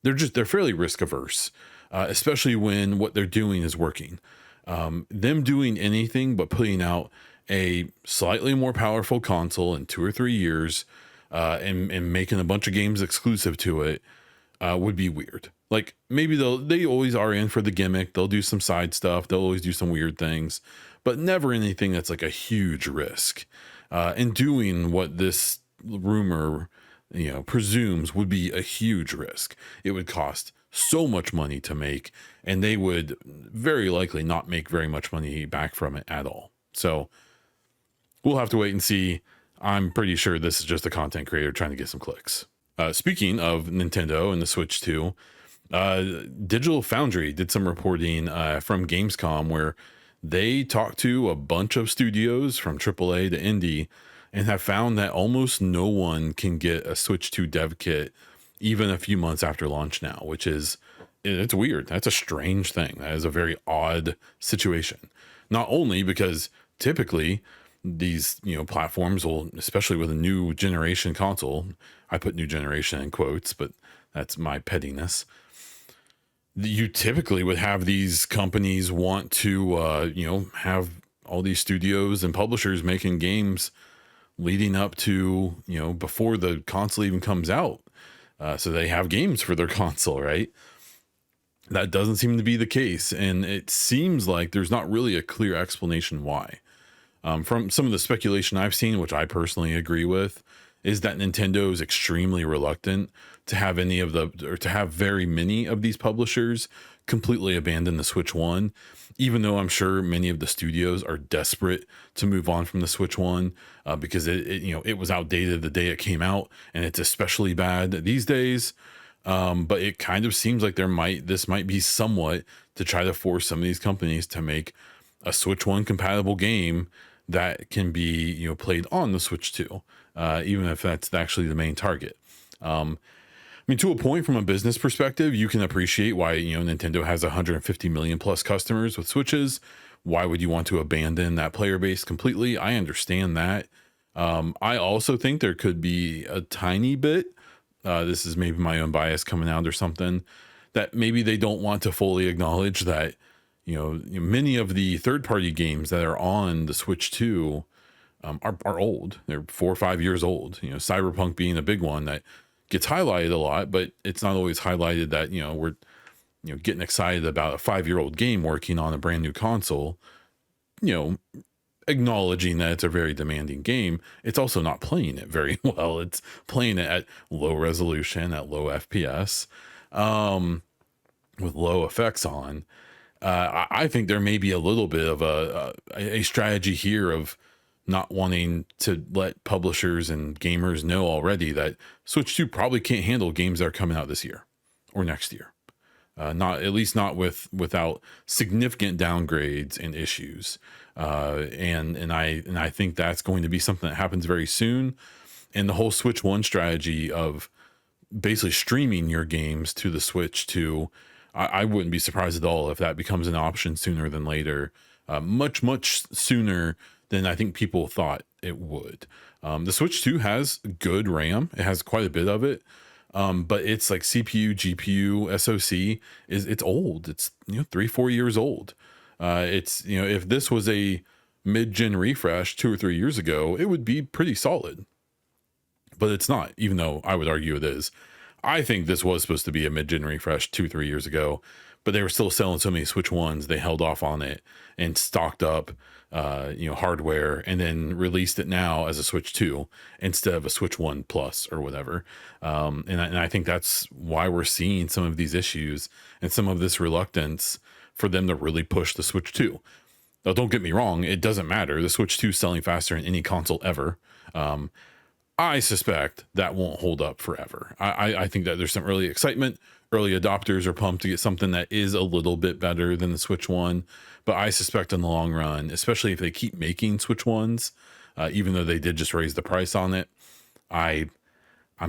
they're fairly risk averse, especially when what they're doing is working. Them doing anything but putting out a slightly more powerful console in 2 or 3 years, and making a bunch of games exclusive to it, would be weird. Like maybe they always are in for the gimmick. They'll do some side stuff. They'll always do some weird things, but never anything that's like a huge risk. And doing what this rumor, presumes would be a huge risk. It would cost so much money to make, and they would very likely not make very much money back from it at all. So we'll have to wait and see. I'm pretty sure this is just a content creator trying to get some clicks. Speaking of Nintendo and the Switch 2, Digital Foundry did some reporting from Gamescom where they talked to a bunch of studios from AAA to indie and have found that almost no one can get a Switch 2 dev kit even a few months after launch now, which is, it's weird. That's a strange thing. That is a very odd situation. Not only because typically these, platforms will, especially with a new generation console, I put new generation in quotes, but that's my pettiness. You typically would have these companies want to, have all these studios and publishers making games leading up to, before the console even comes out. So they have games for their console, right? That doesn't seem to be the case. And it seems like there's not really a clear explanation why. From some of the speculation I've seen, which I personally agree with, is that Nintendo is extremely reluctant to have to have very many of these publishers completely abandon the Switch 1, even though I'm sure many of the studios are desperate to move on from the Switch 1, because it was outdated the day it came out, and it's especially bad these days. But it kind of seems like this might be somewhat to try to force some of these companies to make a Switch 1 compatible game that can be, played on the Switch 2, even if that's actually the main target. To a point, from a business perspective, you can appreciate why, Nintendo has 150 million plus customers with Switches. Why would you want to abandon that player base completely? I understand that. I also think there could be a tiny bit, this is maybe my own bias coming out or something, that maybe they don't want to fully acknowledge that, many of the third-party games that are on the Switch 2 are old. They're 4 or 5 years old. Cyberpunk being a big one that gets highlighted a lot, but it's not always highlighted that, we're, getting excited about a 5-year-old game working on a brand new console, acknowledging that it's a very demanding game. It's also not playing it very well. It's playing it at low resolution, at low FPS, with low effects on. I think there may be a little bit of a strategy here of not wanting to let publishers and gamers know already that Switch 2 probably can't handle games that are coming out this year or next year. Not at least not without significant downgrades and issues. And I think that's going to be something that happens very soon. And the whole Switch 1 strategy of basically streaming your games to the Switch 2, I wouldn't be surprised at all if that becomes an option sooner than later, much sooner than I think people thought it would. The Switch 2 has good RAM. It has quite a bit of it. But it's like CPU, GPU, SoC it's old. It's 3-4 years old. It's if this was a mid-gen refresh 2 or 3 years ago, it would be pretty solid. But it's not, even though I would argue it is. I think this was supposed to be a mid-gen refresh 2-3 years ago, but they were still selling so many Switch 1s, they held off on it and stocked up hardware, and then released it now as a Switch 2 instead of a Switch 1 Plus or whatever. And I think that's why we're seeing some of these issues and some of this reluctance for them to really push the Switch 2. Now, don't get me wrong, it doesn't matter. The Switch 2 is selling faster than any console ever. I suspect that won't hold up forever. I think that there's some early excitement. Early adopters are pumped to get something that is a little bit better than the Switch 1. But I suspect in the long run, especially if they keep making Switch 1s, even though they did just raise the price on it, I'm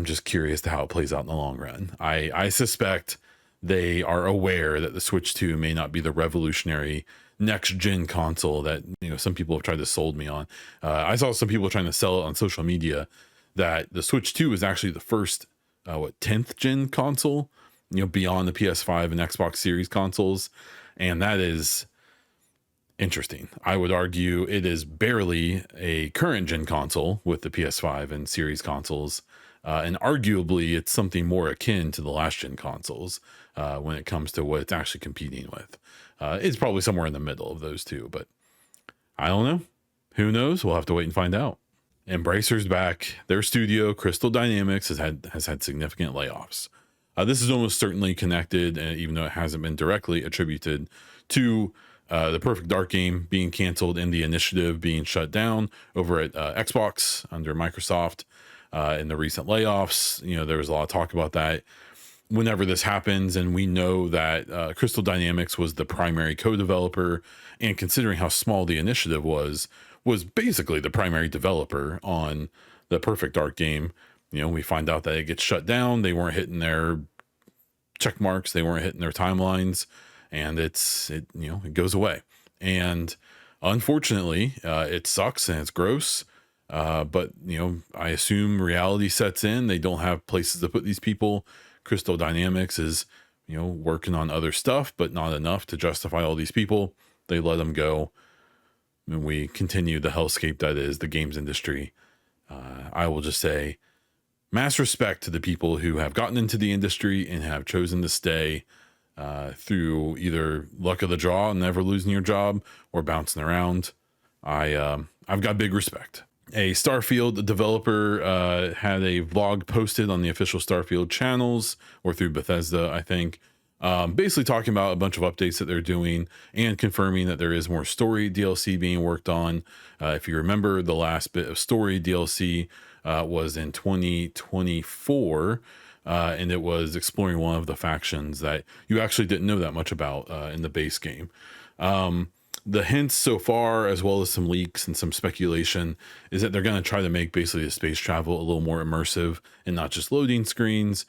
just curious to how it plays out in the long run. I suspect they are aware that the Switch 2 may not be the revolutionary next gen console that some people have tried to sold me on. I saw some people trying to sell it on social media that the Switch 2 is actually the first 10th gen console beyond the PS5 and Xbox Series consoles. And that is interesting. I would argue it is barely a current gen console with the PS5 and Series consoles. And arguably, it's something more akin to the last gen consoles when it comes to what it's actually competing with. It's probably somewhere in the middle of those two, but I don't know. Who knows? We'll have to wait and find out. Embracer's back. Their studio, Crystal Dynamics, has had significant layoffs. This is almost certainly connected, even though it hasn't been directly attributed to the Perfect Dark game being canceled and the initiative being shut down over at Xbox under Microsoft in the recent layoffs. There was a lot of talk about that whenever this happens, and we know that Crystal Dynamics was the primary co-developer, and considering how small the initiative was basically the primary developer on the Perfect Dark game. We find out that it gets shut down. They weren't hitting their check marks. They weren't hitting their timelines, and it goes away. And unfortunately, it sucks and it's gross. But I assume reality sets in. They don't have places to put these people. Crystal Dynamics is, working on other stuff, but not enough to justify all these people. They let them go. And we continue the hellscape that is the games industry. I will just say, mass respect to the people who have gotten into the industry and have chosen to stay through either luck of the draw and never losing your job or bouncing around. I've got big respect. A Starfield developer had a vlog posted on the official Starfield channels or through Bethesda, I think, basically talking about a bunch of updates that they're doing and confirming that there is more story DLC being worked on. If you remember, the last bit of story DLC was in 2024, and it was exploring one of the factions that you actually didn't know that much about in the base game. The hints so far, as well as some leaks and some speculation, is that they're going to try to make basically the space travel a little more immersive and not just loading screens.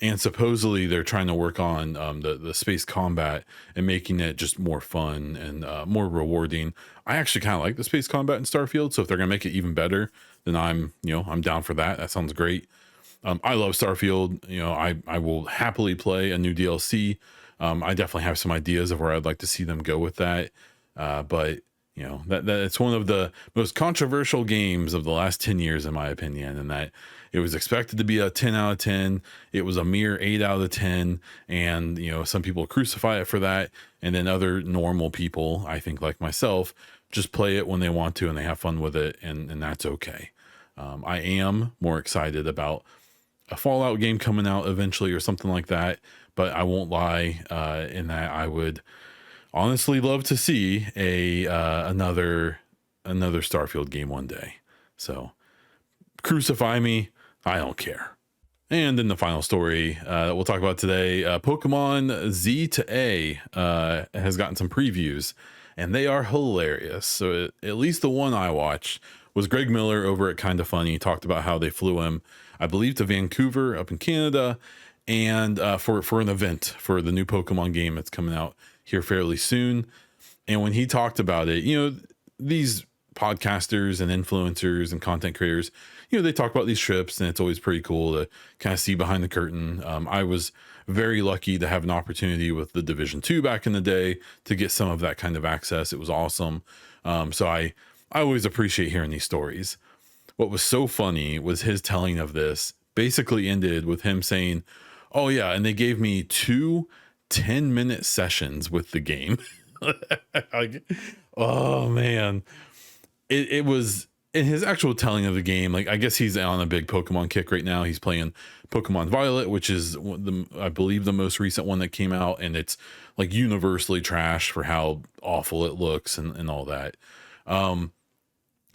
And supposedly they're trying to work on the space combat and making it just more fun and more rewarding. I actually kind of like the space combat in Starfield, so if they're going to make it even better, then I'm down for that. That sounds great. I love Starfield. I will happily play a new DLC. I definitely have some ideas of where I'd like to see them go with that. But that it's one of the most controversial games of the last 10 years, in my opinion, and that it was expected to be a 10 out of 10. It was a mere 8 out of 10. And, some people crucify it for that. And then other normal people, I think like myself, just play it when they want to and they have fun with it. And that's okay. I am more excited about a Fallout game coming out eventually or something like that. But I won't lie in that I would honestly love to see another Starfield game one day. So crucify me, I don't care. And in the final story that we'll talk about today, Pokemon Z to A has gotten some previews, and they are hilarious. So at least the one I watched was Greg Miller over at Kinda Funny talked about how they flew him, I believe, to Vancouver up in Canada, and for an event for the new Pokemon game that's coming out here fairly soon. And when he talked about it, these podcasters and influencers and content creators, they talk about these trips, and it's always pretty cool to kind of see behind the curtain. I was very lucky to have an opportunity with the Division 2 back in the day to get some of that kind of access. It was awesome. So I always appreciate hearing these stories. What was so funny was his telling of this basically ended with him saying, "Oh yeah, and they gave me 2 10-minute sessions with the game." Like, oh man, it was in his actual telling of the game. Like, I guess he's on a big Pokemon kick right now. He's playing Pokemon Violet, which is I believe the most recent one that came out, and it's like universally trash for how awful it looks and all that.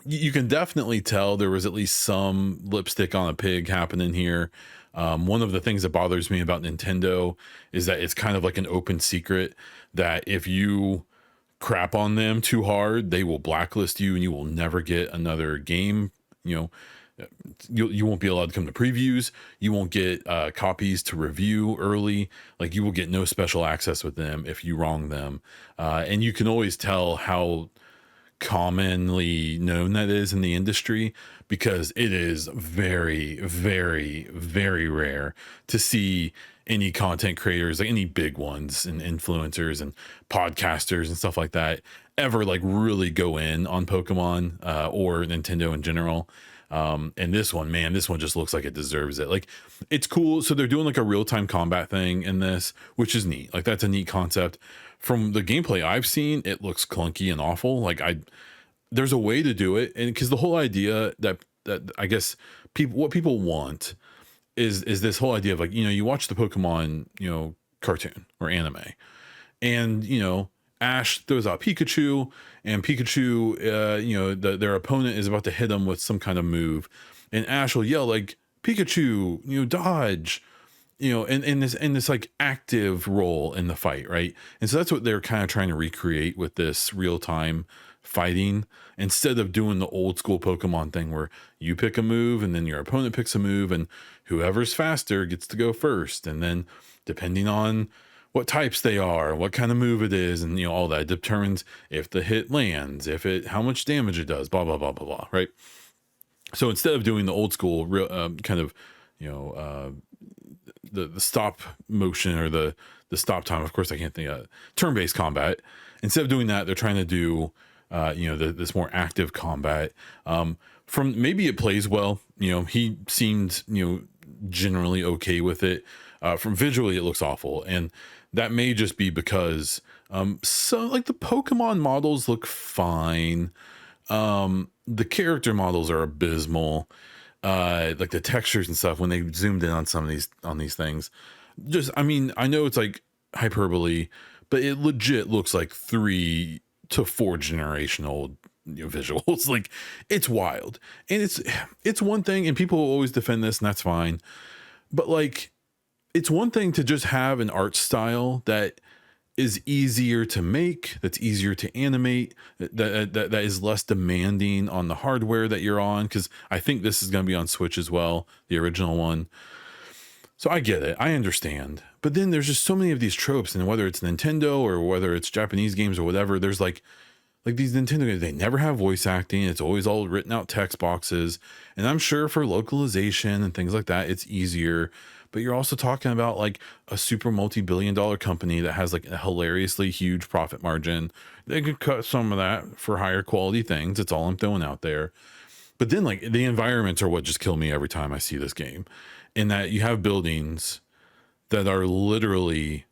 You can definitely tell there was at least some lipstick on a pig happening here. One of the things that bothers me about Nintendo is that it's kind of like an open secret that if you crap on them too hard, they will blacklist you and you will never get another game. You won't be allowed to come to previews. You won't get copies to review early. Like, you will get no special access with them if you wrong them. And you can always tell how commonly known that is in the industry, because it is very, very, very rare to see any content creators, like any big ones and influencers and podcasters and stuff like that, ever like really go in on Pokemon or Nintendo in general. And this one, man, this one just looks like it deserves it. Like, it's cool. So they're doing like a real-time combat thing in this, which is neat. Like, that's a neat concept. From the gameplay I've seen, it looks clunky and awful. Like, there's a way to do it, and because the whole idea that I guess what people want is this whole idea of, like, you watch the Pokemon cartoon or anime, and Ash throws out Pikachu, and Pikachu their opponent is about to hit him with some kind of move, and Ash will yell like, Pikachu, dodge, in this like active role in the fight, right? And so that's what they're kind of trying to recreate with this real-time fighting, instead of doing the old school Pokemon thing where you pick a move and then your opponent picks a move and whoever's faster gets to go first, and then depending on what types they are, what kind of move it is, and all that determines if the hit lands, how much damage it does, blah blah blah blah blah, right? So instead of doing the old school real kind of the stop motion or the stop time, of course I can't think of turn-based combat, instead of doing that, they're trying to do this more active combat. From maybe it plays well, he seemed generally okay with it. From visually it looks awful, and that may just be because so like the Pokemon models look fine, the character models are abysmal, like the textures and stuff when they zoomed in on some of these things, just, I mean, I know it's like hyperbole, but it legit looks like 3 to 4 generation old visuals. Like, it's wild, and it's one thing, and people will always defend this, and that's fine, but like, it's one thing to just have an art style that is easier to make, that's easier to animate, that is less demanding on the hardware that you're on, because I think this is going to be on Switch as well, the original one. So I get it, I understand, but then there's just so many of these tropes, and whether it's Nintendo or whether it's Japanese games or whatever, there's like these Nintendo games, they never have voice acting. It's always all written out text boxes, and I'm sure for localization and things like that, it's easier. But you're also talking about like a super multi-billion-dollar company that has like a hilariously huge profit margin. They could cut some of that for higher quality things. It's all I'm throwing out there. But then like the environments are what just kill me every time I see this game, in that you have buildings that are literally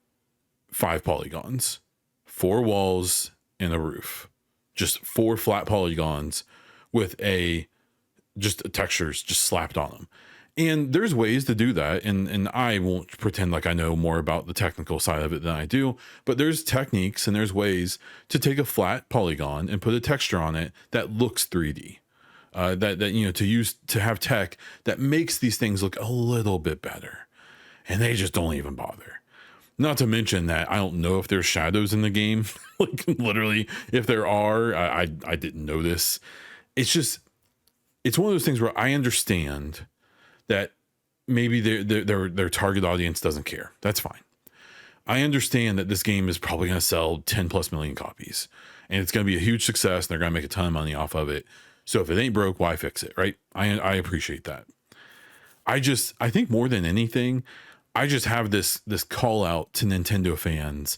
5 polygons, 4 walls and a roof, just 4 flat polygons with just textures just slapped on them. And there's ways to do that, and I won't pretend like I know more about the technical side of it than I do, but there's techniques and there's ways to take a flat polygon and put a texture on it that looks 3D. To have tech that makes these things look a little bit better, and they just don't even bother. Not to mention that I don't know if there's shadows in the game. Like, literally, if there are, I didn't notice. It's one of those things where I understand that maybe their target audience doesn't care. That's fine. I understand that this game is probably going to sell 10 plus million copies, and it's going to be a huge success, and they're going to make a ton of money off of it. So if it ain't broke, why fix it, right? I appreciate that. I think more than anything, I just have this call out to Nintendo fans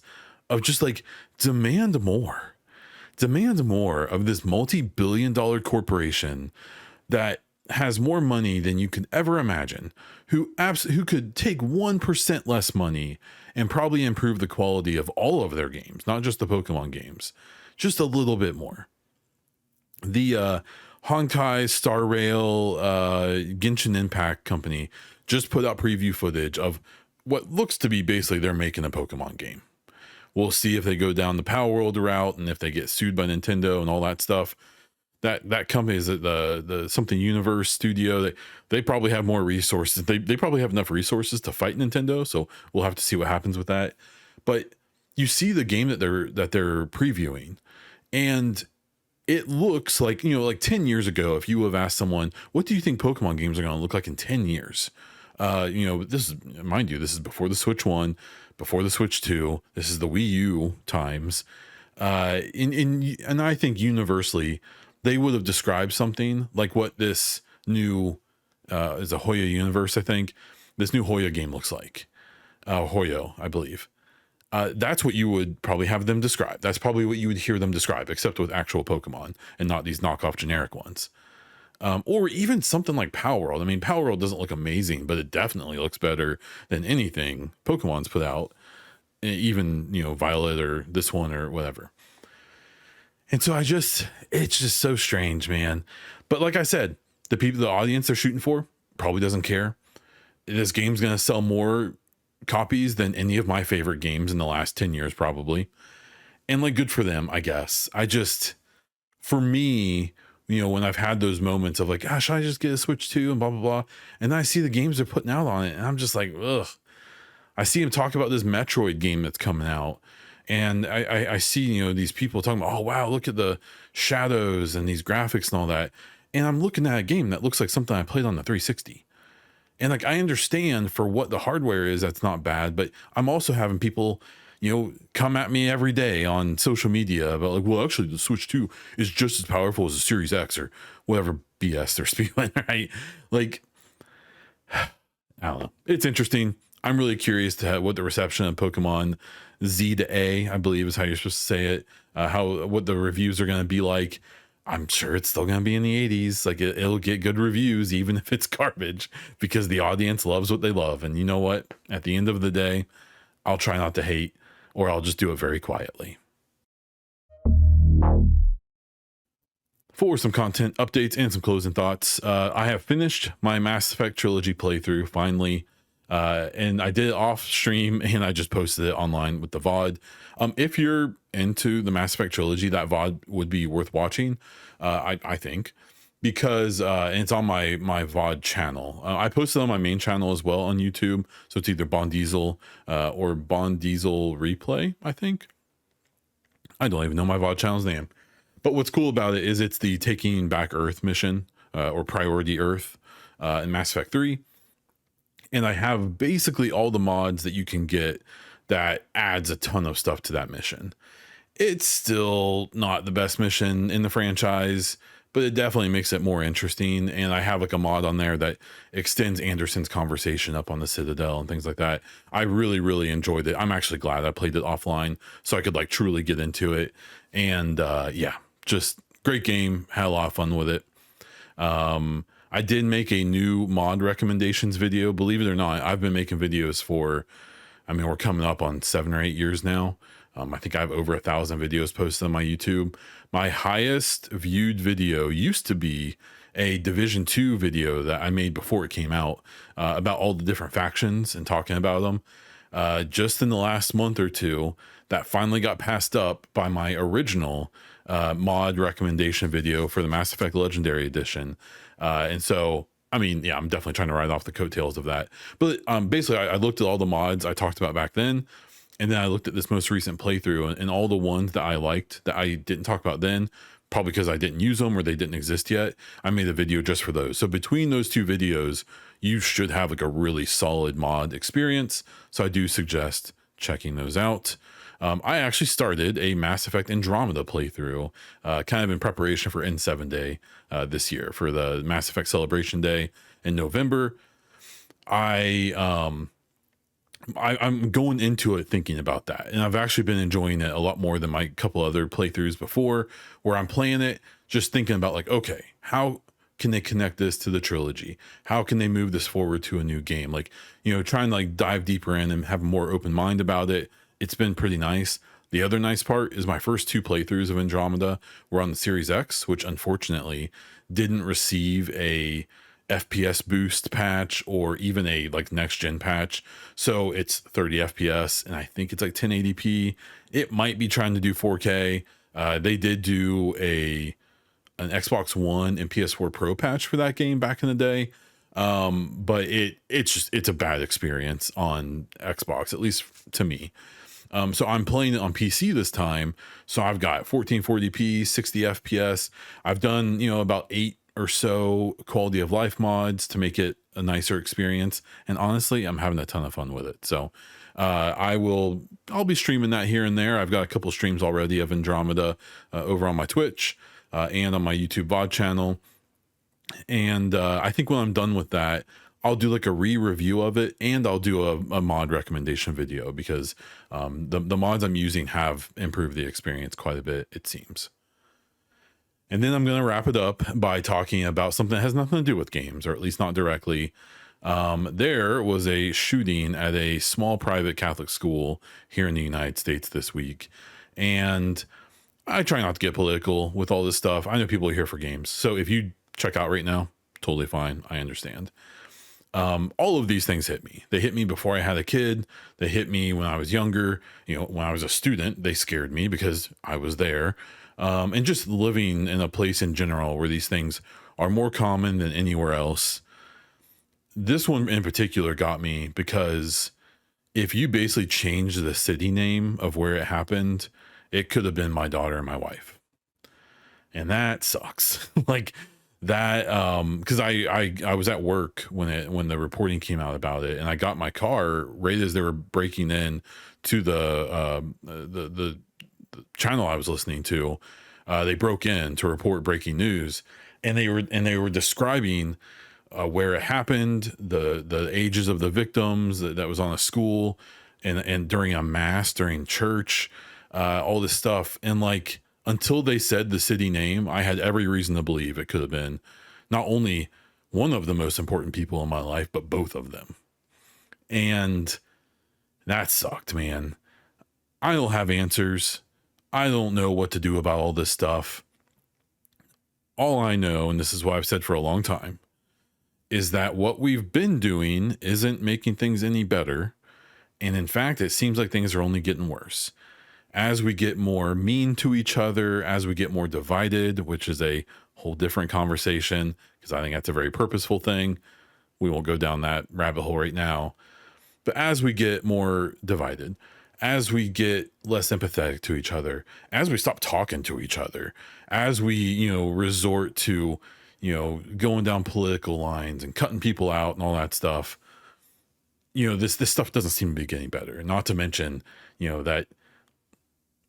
of just like, demand more of this multi-billion-dollar corporation that has more money than you could ever imagine, who could take 1% less money and probably improve the quality of all of their games, not just the Pokemon games, just a little bit more. The Honkai Star Rail Genshin Impact company just put out preview footage of what looks to be basically they're making a Pokemon game. We'll see if they go down the Power World route and if they get sued by Nintendo and all that stuff. That company is the something Universe Studio. They probably have more resources. They probably have enough resources to fight Nintendo. So we'll have to see what happens with that. But you see the game that they're previewing, and it looks like, like 10 years ago, if you have asked someone, what do you think Pokemon games are going to look like in 10 years? This is, mind you, this is before the Switch 1, before the Switch 2. This is the Wii U times. And I think universally, they would have described something like what this new is a Hoya Universe, I think. This new Hoya game looks like. Hoyo, I believe. That's what you would probably have them describe. That's probably what you would hear them describe, except with actual Pokemon and not these knockoff generic ones. Or even something like Power World. I mean, Power World doesn't look amazing, but it definitely looks better than anything Pokemon's put out. Even, Violet or this one or whatever. And so it's just so strange, man. But like I said, the audience they're shooting for probably doesn't care. This game's going to sell more copies than any of my favorite games in the last 10 years, probably. And like, good for them, I guess. For me, when I've had those moments of like, gosh, I just get a Switch 2 and blah, blah, blah. And then I see the games they're putting out on it. And I'm just like, ugh. I see him talk about this Metroid game that's coming out. And I see, these people talking about, oh, wow, look at the shadows and these graphics and all that. And I'm looking at a game that looks like something I played on the 360. And like, I understand for what the hardware is, that's not bad. But I'm also having people, come at me every day on social media about like, well, actually the Switch 2 is just as powerful as the Series X or whatever BS they're spewing, right? Like, I don't know. It's interesting. I'm really curious to what the reception of Pokemon Z to A, I believe is how you're supposed to say it, what the reviews are going to be like. I'm sure it's still going to be in the 80s. Like it'll get good reviews, even if it's garbage, because the audience loves what they love. And you know what? At the end of the day, I'll try not to hate, or I'll just do it very quietly. For some content updates and some closing thoughts, I have finished my Mass Effect trilogy playthrough finally. And I did it off stream and I just posted it online with the VOD. If you're into the Mass Effect trilogy, that VOD would be worth watching. I think, because it's on my VOD channel. I posted on my main channel as well on YouTube. So it's either Bond Diesel or Bond Diesel Replay, I think. I don't even know my VOD channel's name. But what's cool about it is it's the Taking Back Earth mission or Priority Earth in Mass Effect 3. And I have basically all the mods that you can get that adds a ton of stuff to that mission. It's still not the best mission in the franchise, but it definitely makes it more interesting. And I have like a mod on there that extends Anderson's conversation up on the Citadel and things like that. I really, really enjoyed it. I'm actually glad I played it offline so I could like truly get into it. And yeah, just great game. Had a lot of fun with it. I did make a new mod recommendations video. Believe it or not, I've been making videos for, we're coming up on 7 or 8 years now. I think I have over 1,000 videos posted on my YouTube. My highest viewed video used to be a Division 2 video that I made before it came out about all the different factions and talking about them. Just in the last month or two, that finally got passed up by my original mod recommendation video for the Mass Effect Legendary Edition. And so, yeah, I'm definitely trying to ride off the coattails of that. But basically, I looked at all the mods I talked about back then, and then I looked at this most recent playthrough and all the ones that I liked that I didn't talk about then, probably because I didn't use them or they didn't exist yet. I made a video just for those. So between those two videos, you should have like a really solid mod experience. So I do suggest checking those out. I actually started a Mass Effect Andromeda playthrough, kind of in preparation for N7 Day this year, for the Mass Effect Celebration Day in November. I'm going into it thinking about that, and I've actually been enjoying it a lot more than my couple other playthroughs before, where I'm playing it just thinking about like, okay, how can they connect this to the trilogy? How can they move this forward to a new game? Like, trying to like dive deeper in and have a more open mind about it. It's been pretty nice. The other nice part is my first 2 playthroughs of Andromeda were on the Series X, which unfortunately didn't receive a FPS boost patch or even a like next gen patch. So it's 30 FPS and I think it's like 1080p. It might be trying to do 4K. They did do an Xbox One and PS4 Pro patch for that game back in the day. But it's a bad experience on Xbox, at least to me. So I'm playing it on PC this time. So I've got 1440p, 60 FPS. I've done, about 8 or so quality of life mods to make it a nicer experience. And honestly, I'm having a ton of fun with it. So I'll be streaming that here and there. I've got a couple streams already of Andromeda over on my Twitch and on my YouTube VOD channel. And I think when I'm done with that, I'll do like a re-review of it, and I'll do a mod recommendation video, because the mods I'm using have improved the experience quite a bit, it seems. And then I'm going to wrap it up by talking about something that has nothing to do with games, or at least not directly. There was a shooting at a small private Catholic school here in the United States this week. And I try not to get political with all this stuff. I know people are here for games. So if you check out right now, totally fine. I understand. All of these things hit me. They hit me before I had a kid. They hit me when I was younger. You know, when I was a student, they scared me because I was there. And just living in a place in general where these things are more common than anywhere else. This one in particular got me because if you basically change the city name of where it happened, it could have been my daughter and my wife. And that sucks. Like that, because I was at work when the reporting came out about it, and I got my car right as they were breaking in to the channel I was listening to. They broke in to report breaking news, and they were describing where it happened, the ages of the victims, that was on a school, and during a mass, during church, all this stuff. And like, until they said the city name, I had every reason to believe it could have been not only one of the most important people in my life, but both of them. And that sucked, man. I don't have answers. I don't know what to do about all this stuff. All I know, and this is what I've said for a long time, is that what we've been doing isn't making things any better. And in fact, it seems like things are only getting worse. As we get more mean to each other, as we get more divided, which is a whole different conversation, because I think that's a very purposeful thing. We won't go down that rabbit hole right now. But as we get more divided, as we get less empathetic to each other, as we stop talking to each other, as we, resort to, going down political lines and cutting people out and all that stuff, this stuff doesn't seem to be getting better. Not to mention, that,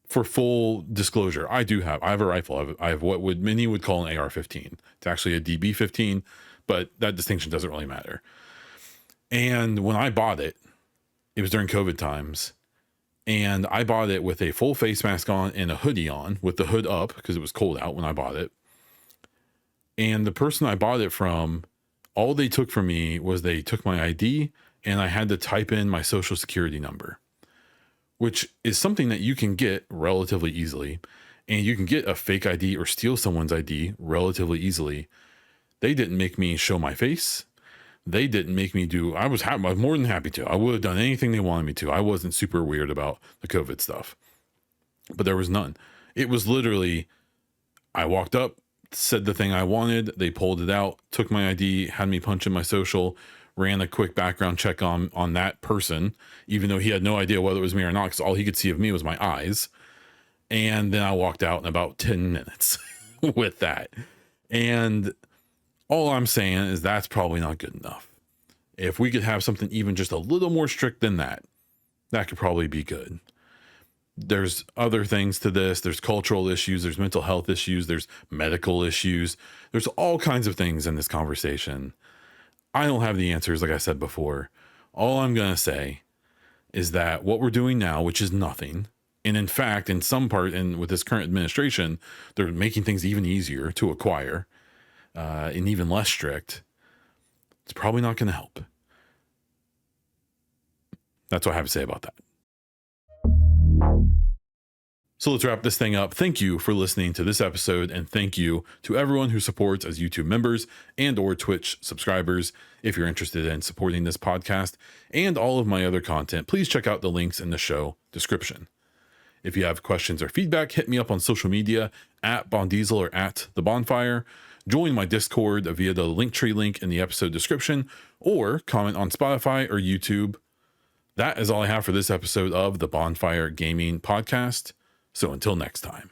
for full disclosure, I have a rifle. I have what many would call an AR-15. It's actually a DB-15, but that distinction doesn't really matter. And when I bought it, it was during COVID times, and I bought it with a full face mask on and a hoodie on, with the hood up because it was cold out when I bought it. And the person I bought it from, all they took from me was they took my ID, and I had to type in my social security number, which is something that you can get relatively easily. And you can get a fake ID or steal someone's ID relatively easily. They didn't make me show my face. They didn't make me do, I was more than happy to. I would have done anything they wanted me to. I wasn't super weird about the COVID stuff, but there was none. It was literally, I walked up, said the thing I wanted. They pulled it out, took my ID, had me punch in my social, ran a quick background check on that person, even though he had no idea whether it was me or not, because all he could see of me was my eyes. And then I walked out in about 10 minutes with that. And all I'm saying is that's probably not good enough. If we could have something even just a little more strict than that, that could probably be good. There's other things to this. There's cultural issues. There's mental health issues. There's medical issues. There's all kinds of things in this conversation. I don't have the answers, like I said before. All I'm going to say is that what we're doing now, which is nothing, and in fact, in some part, and with this current administration, they're making things even easier to acquire, and even less strict. It's probably not going to help. That's what I have to say about that. So let's wrap this thing up. Thank you for listening to this episode, and thank you to everyone who supports as YouTube members and or Twitch subscribers. If you're interested in supporting this podcast and all of my other content, please check out the links in the show description. If you have questions or feedback, hit me up on social media at Bondiesel or at the Baunfire. Join my Discord via the Linktree link in the episode description, or comment on Spotify or YouTube. That is all I have for this episode of the Baunfire Gaming Podcast. So until next time.